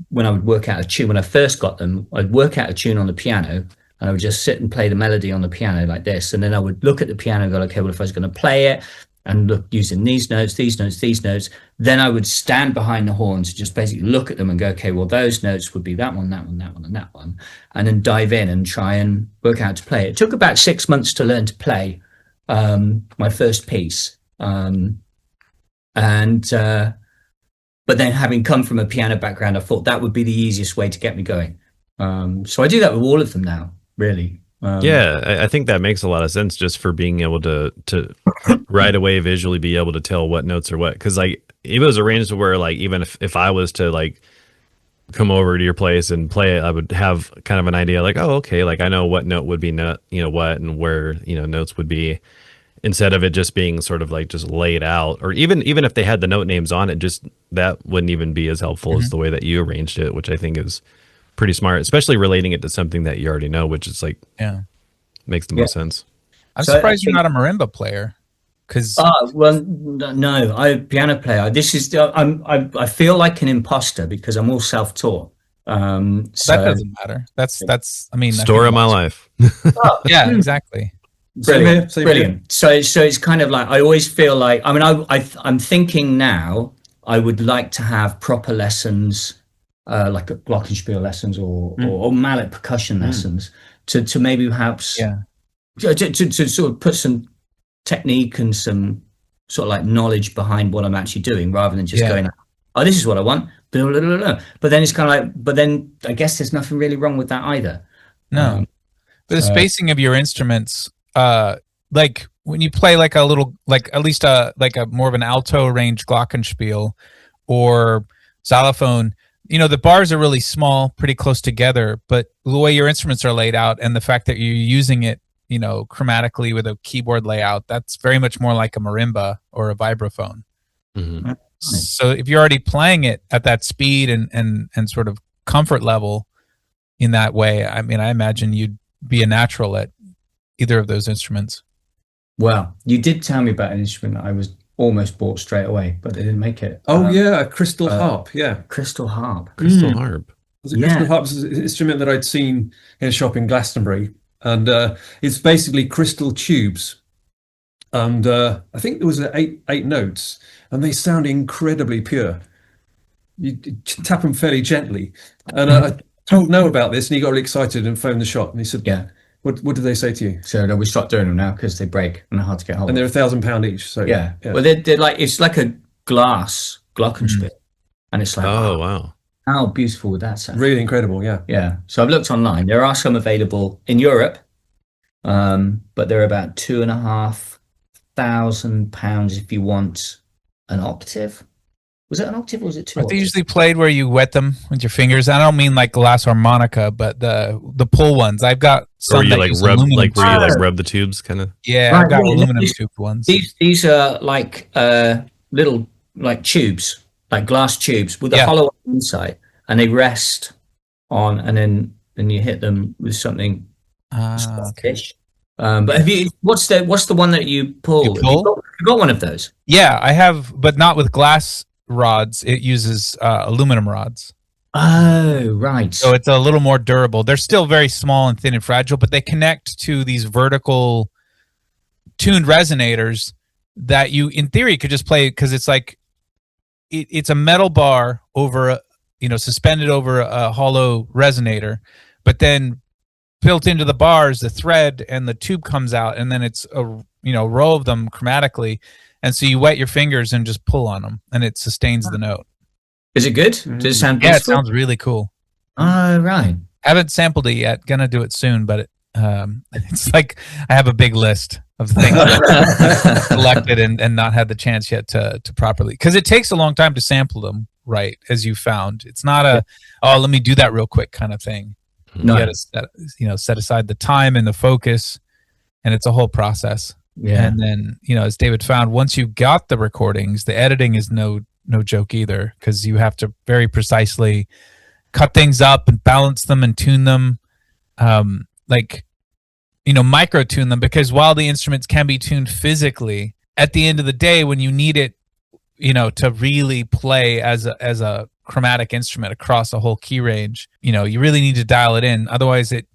when I would work out a tune, when I first got them, I'd work out a tune on the piano. And I would just sit and play the melody on the piano like this. And then I would look at the piano and go, okay, well, if I was going to play it and look using these notes, then I would stand behind the horns and just basically look at them and go, okay, well, those notes would be that one, that one, that one, and that one. And then dive in and try and work out how to play it. It took about 6 months to learn to play my first piece. But then having come from a piano background, I thought that would be the easiest way to get me going. So I do that with all of them now. Really? Yeah, I think that makes a lot of sense just for being able to right away visually be able to tell what notes are what. Because like it was arranged to where like even if I was to like come over to your place and play it, I would have kind of an idea like, oh, okay, like I know what note would be what and where notes would be, instead of it just being sort of like just laid out. Or even if they had the note names on it, just that wouldn't even be as helpful as the way that you arranged it, which I think is pretty smart, especially relating it to something that you already know, which is like, makes the most sense. I'm surprised you're not a marimba player, because well, no, I'm a piano player. This is I feel like an imposter because I'm all self-taught. So that doesn't matter. That's I mean, Story of my life. Yeah, exactly. Brilliant. Same here. So it's kind of like I always feel like I'm thinking now I would like to have proper lessons. Like glockenspiel lessons or mallet percussion lessons to maybe perhaps to sort of put some technique and some sort of like knowledge behind what I'm actually doing rather than just going, oh, this is what I want. Blah, blah, blah, blah. But then it's kind of like, but then I guess there's nothing really wrong with that either. No, but the spacing of your instruments, like when you play like a little, like at least like a more of an alto range glockenspiel or xylophone, the bars are really small, pretty close together, but the way your instruments are laid out and the fact that you're using it, chromatically with a keyboard layout, that's very much more like a marimba or a vibraphone. Mm-hmm. So if you're already playing it at that speed and sort of comfort level in that way, I mean, I imagine you'd be a natural at either of those instruments. Well, you did tell me about an instrument that I was almost bought straight away, but they didn't make it. Oh yeah, a crystal harp. Yeah, crystal harp. Crystal harp. It was a crystal harp. It's an instrument that I'd seen in a shop in Glastonbury, and it's basically crystal tubes. And I think there was eight notes, and they sound incredibly pure. You tap them fairly gently, and I told Noah about this, and he got really excited and phoned the shop, and he said, "Yeah, what did they say to you?" So no, we stopped doing them now because they break and they're hard to get hold of. And they're £1,000 each. So yeah. Well, they're like, it's like a glass glockenspiel, and it's like, oh wow, how beautiful would that sound? Really incredible. Yeah. So I've looked online. There are some available in Europe, but they're about £2,500 if you want an octave. Was it an octave or was it two? Are they usually played where you wet them with your fingers? I don't mean like glass harmonica, but the pull ones. I've got some or you that like use rub aluminum like where you like tubes. rub the tubes kind of. Yeah, Right, I've got yeah, aluminum tube ones. These are like little like tubes, like glass tubes with a hollow inside, and they rest on, and then you hit them with something. Okay. But have you? What's the one that you pull? You pull? You got one of those? Yeah, I have, but not with glass rods. It uses aluminum rods. Oh, right. So it's a little more durable. They're still very small and thin and fragile, but they connect to these vertical tuned resonators that you, in theory, could just play, because it's like it's a metal bar over, suspended over a hollow resonator, but then built into the bars, the thread and the tube comes out, and then it's a row of them chromatically, and so you wet your fingers and just pull on them, and it sustains the note. Is it good? Does it sound Yeah, peaceful? it sounds really cool. Oh, right. Haven't sampled it yet. Gonna do it soon, but it's like I have a big list of things that I've collected and not had the chance yet to properly, because it takes a long time to sample them, right? As you found, it's not let me do that real quick kind of thing. No. You gotta set aside the time and the focus, and it's a whole process. Yeah. And then, as David found, once you got the recordings, the editing is no joke either, because you have to very precisely cut things up and balance them and tune them, micro tune them, because while the instruments can be tuned physically, at the end of the day, when you need it, to really play as a chromatic instrument across a whole key range, you really need to dial it in. Otherwise, it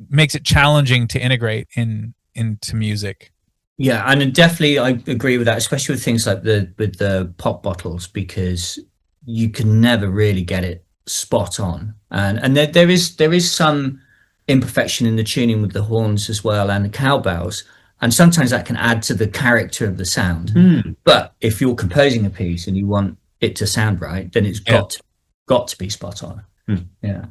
makes it challenging to integrate into music. Yeah, and definitely I agree with that, especially with things like with the pop bottles, because you can never really get it spot on, and there is some imperfection in the tuning with the horns as well and the cowbells, and sometimes that can add to the character of the sound. But if you're composing a piece and you want it to sound right, then it's got to be spot on. Yeah,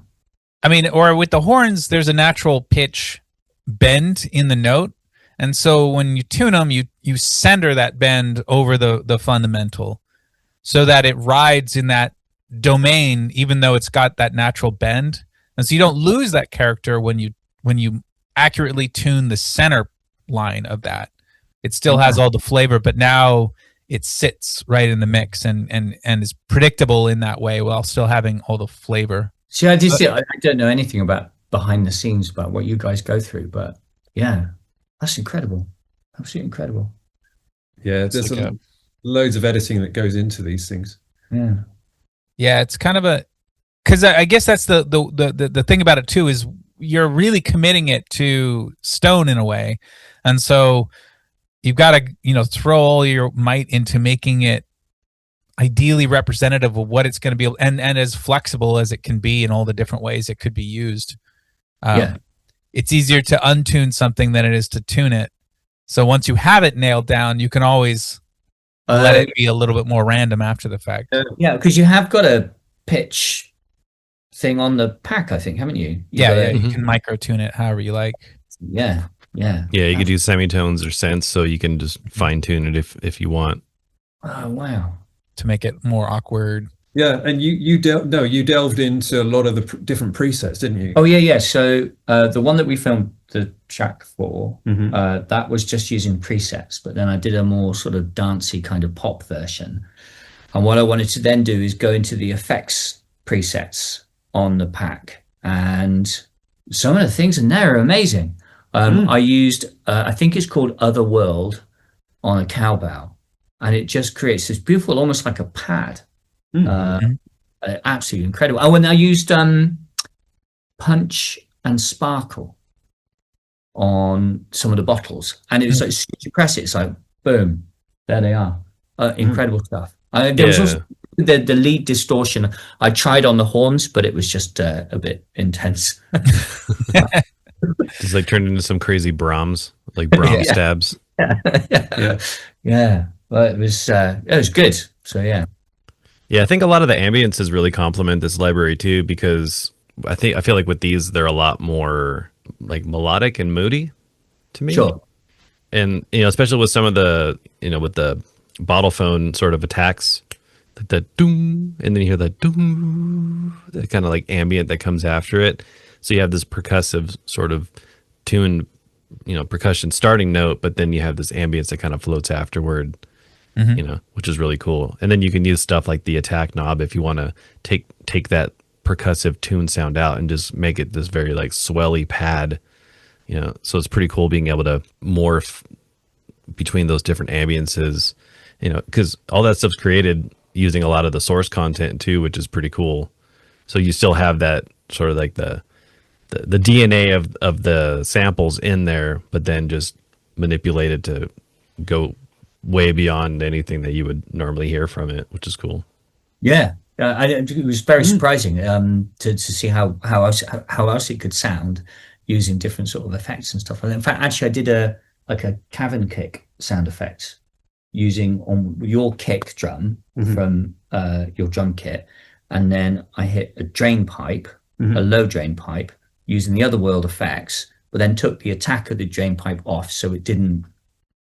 I mean, or with the horns, there's a natural pitch bend in the note, and so when you tune them, you center that bend over the fundamental, so that it rides in that domain, even though it's got that natural bend, and so you don't lose that character when you accurately tune the center line of that. It still has all the flavor, but now it sits right in the mix and is predictable in that way while still having all the flavor. See, I don't know anything about behind the scenes about what you guys go through, but yeah, that's incredible. Absolutely incredible. Yeah, there's loads of editing that goes into these things. Yeah, it's kind of because I guess that's the thing about it too, is you're really committing it to stone in a way, and so you've got to throw all your might into making it ideally representative of what it's going to be, and as flexible as it can be in all the different ways it could be used. It's easier to untune something than it is to tune it. So once you have it nailed down, you can always let it be a little bit more random after the fact. Yeah, because you have got a pitch thing on the pack, I think, haven't you? You can micro tune it however you like. Yeah. You could do semitones or cents, so you can just fine tune it if you want. Oh wow! To make it more awkward. Yeah, and you delved into a lot of the different presets, didn't you? Oh yeah. So the one that we filmed the track for, that was just using presets, but then I did a more sort of dancey kind of pop version. And what I wanted to then do is go into the effects presets on the pack, and some of the things in there are amazing. I used, I think it's called Otherworld on a cowbell, and it just creates this beautiful, almost like a pad. Absolutely incredible. Oh, and I used Punch and Sparkle on some of the bottles, and it was like, as soon as you press it, it's like, boom, there they are. Incredible stuff. There was also the lead distortion. I tried on the horns, but it was just a bit intense. Just like turned into some crazy Brahms, like Brahms stabs. Yeah. Well, it was good. So yeah. Yeah, I think a lot of the ambiences really complement this library too, because I feel like with these they're a lot more like melodic and moody to me. Sure. And especially with some of the with the bottle phone sort of attacks, the doom, and then you hear the doom, that kind of like ambient that comes after it. So you have this percussive sort of tuned, percussion starting note, but then you have this ambience that kind of floats afterward, which is really cool. And then you can use stuff like the attack knob if you want to take that percussive tune sound out and just make it this very like swelly pad, So it's pretty cool being able to morph between those different ambiences, because all that stuff's created using a lot of the source content too, which is pretty cool. So you still have that sort of like the DNA of the samples in there, but then just manipulated to go way beyond anything that you would normally hear from it, which is cool. Yeah, it was very surprising to see how else it could sound using different sort of effects and stuff. And in fact, actually, I did a cavern kick sound effect using on your kick drum from your drum kit, and then I hit a drain pipe, a low drain pipe, using the other world effects, but then took the attack of the drain pipe off so it didn't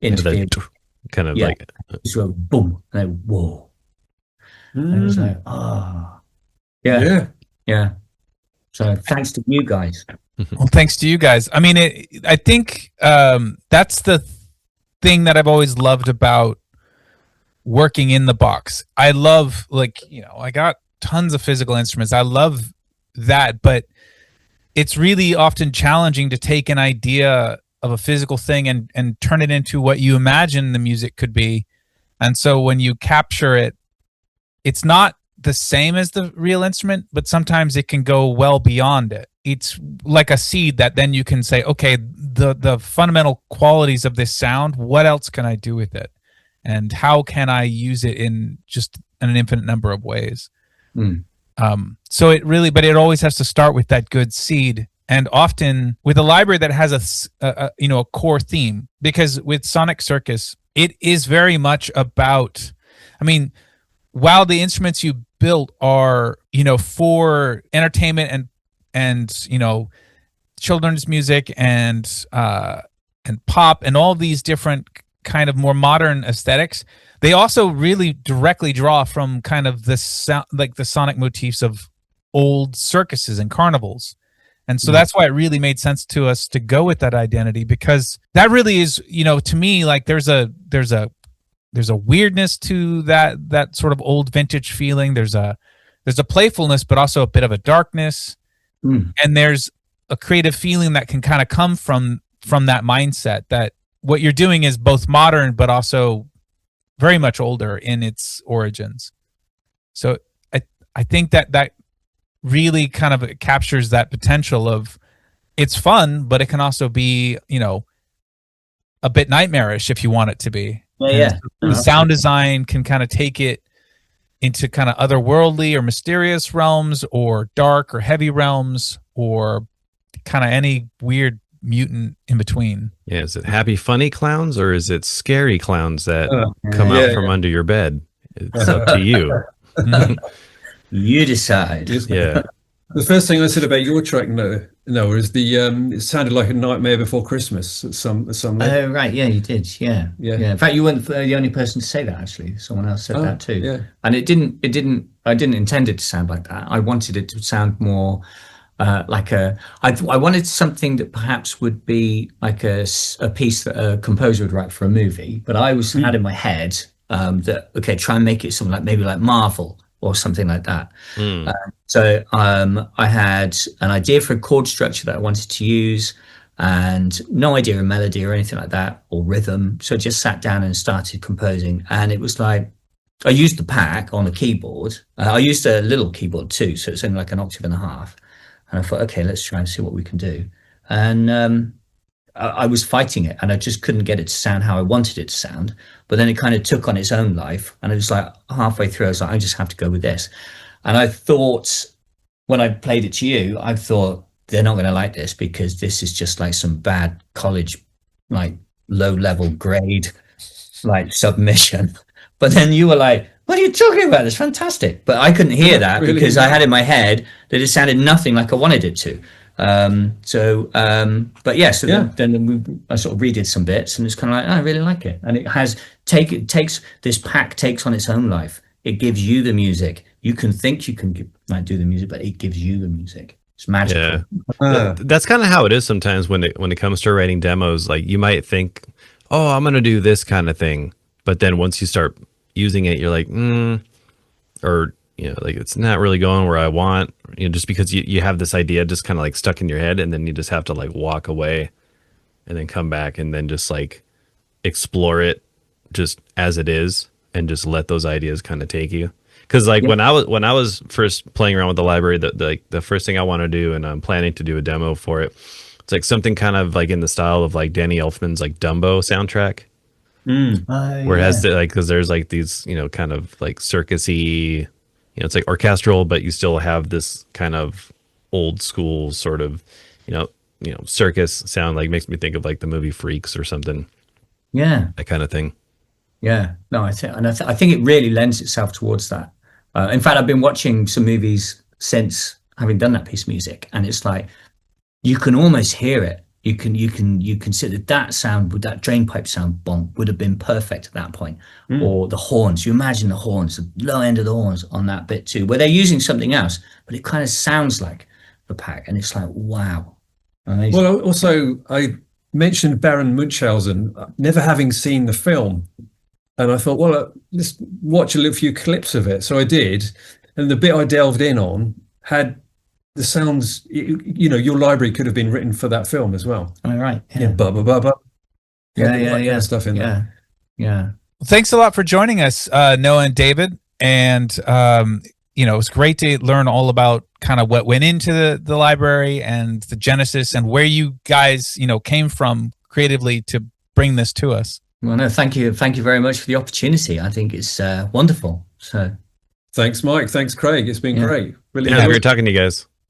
interfere. Kind of like just went boom, and then whoa. And it was like, yeah. So thanks to you guys. Well, thanks to you guys. I mean, I think that's the thing that I've always loved about working in the box. I love, like, I got tons of physical instruments. I love that, but it's really often challenging to take an idea of a physical thing and turn it into what you imagine the music could be. And so when you capture it, it's not the same as the real instrument, but sometimes it can go well beyond it. It's like a seed that then you can say, okay, the fundamental qualities of this sound, what else can I do with it? And how can I use it in just an infinite number of ways? So but it always has to start with that good seed. And often with a library that has a core theme, because with Sonic Circus, it is very much about, I mean, while the instruments you built are, for entertainment and children's music and pop and all these different kind of more modern aesthetics, they also really directly draw from kind of the sound, like the sonic motifs of old circuses and carnivals. And so that's why it really made sense to us to go with that identity, because that really is, to me, like there's a weirdness to that sort of old vintage feeling. There's a playfulness, but also a bit of a darkness. And there's a creative feeling that can kind of come from that mindset that what you're doing is both modern, but also very much older in its origins. So I think that really kind of captures that potential of, it's fun, but it can also be, a bit nightmarish if you want it to be. Yeah. The sound design can kind of take it into kind of otherworldly or mysterious realms, or dark or heavy realms, or kind of any weird mutant in between. Yeah, is it happy funny clowns, or is it scary clowns that come out from under your bed? It's up to you. You decide. Yeah. The first thing I said about your track, Noah, is it sounded like a Nightmare Before Christmas at some level. Oh, right. Yeah, you did. Yeah. In fact, you weren't the only person to say that, actually. Someone else said that too. Yeah. And I didn't intend it to sound like that. I wanted it to sound more like I wanted something that perhaps would be like a piece that a composer would write for a movie. But I had in my head that, okay, try and make it something like maybe like Marvel or something like that. So I had an idea for a chord structure that I wanted to use, and no idea of melody or anything like that, or rhythm. So I just sat down and started composing. And it was like, I used the pack on the keyboard. I used a little keyboard too, so it's only like an octave and a half. And I thought, okay, let's try and see what we can do. And I was fighting it, and I just couldn't get it to sound how I wanted it to sound. But then it kind of took on its own life, and it was like halfway through, I was like, I just have to go with this. And I thought, when I played it to you, I thought, they're not going to like this, because this is just like some bad college, like low-level grade, like submission. But then you were like, what are you talking about? It's fantastic. But I couldn't hear that really, because I had in my head that it sounded nothing like I wanted it to. Then I sort of redid some bits, and it's kind of like, I really like it. And it has this pack takes on its own life. It gives you the music. You can think you can do the music, but it gives you the music. It's magical. Yeah. That's kind of how it is sometimes when it comes to writing demos. Like, you might think, oh, I'm going to do this kind of thing. But then once you start using it, you're like, or, like, it's not really going where I want, just because you have this idea just kind of like stuck in your head, and then you just have to like walk away and then come back and then just like explore it just as it is, and just let those ideas kind of take you. Because like when I was first playing around with the library, the first thing I want to do, and I'm planning to do a demo for it, it's like something kind of like in the style of like Danny Elfman's like Dumbo soundtrack. Where it has because there's like these, kind of like circusy, it's like orchestral, but you still have this kind of old school sort of, circus sound like makes me think of like the movie Freaks or something. Yeah, That kind of thing. yeah. No, I think it really lends itself towards that. In fact, I've been watching some movies since having done that piece of music, and it's like you can almost hear it. You can see that sound with that drain pipe sound bomb would have been perfect at that point. Or the horns. You imagine the horns, the low end of the horns on that bit too, where they're using something else, but it kind of sounds like the pack, and it's like, wow. Amazing. Well, also I mentioned Baron Munchausen, never having seen the film, and I thought, well, let's watch a little few clips of it. So I did, and the bit I delved in on had the sounds, your library could have been written for that film as well. All right. Yeah, ba. Yeah. Stuff in there. Yeah. Well, thanks a lot for joining us, Noah and David. And it was great to learn all about kind of what went into the library and the genesis and where you guys, came from creatively to bring this to us. Well, no, thank you very much for the opportunity. I think it's wonderful. So, Thanks, Mike. Thanks, Craig. It's been great. Really Great talking to you guys.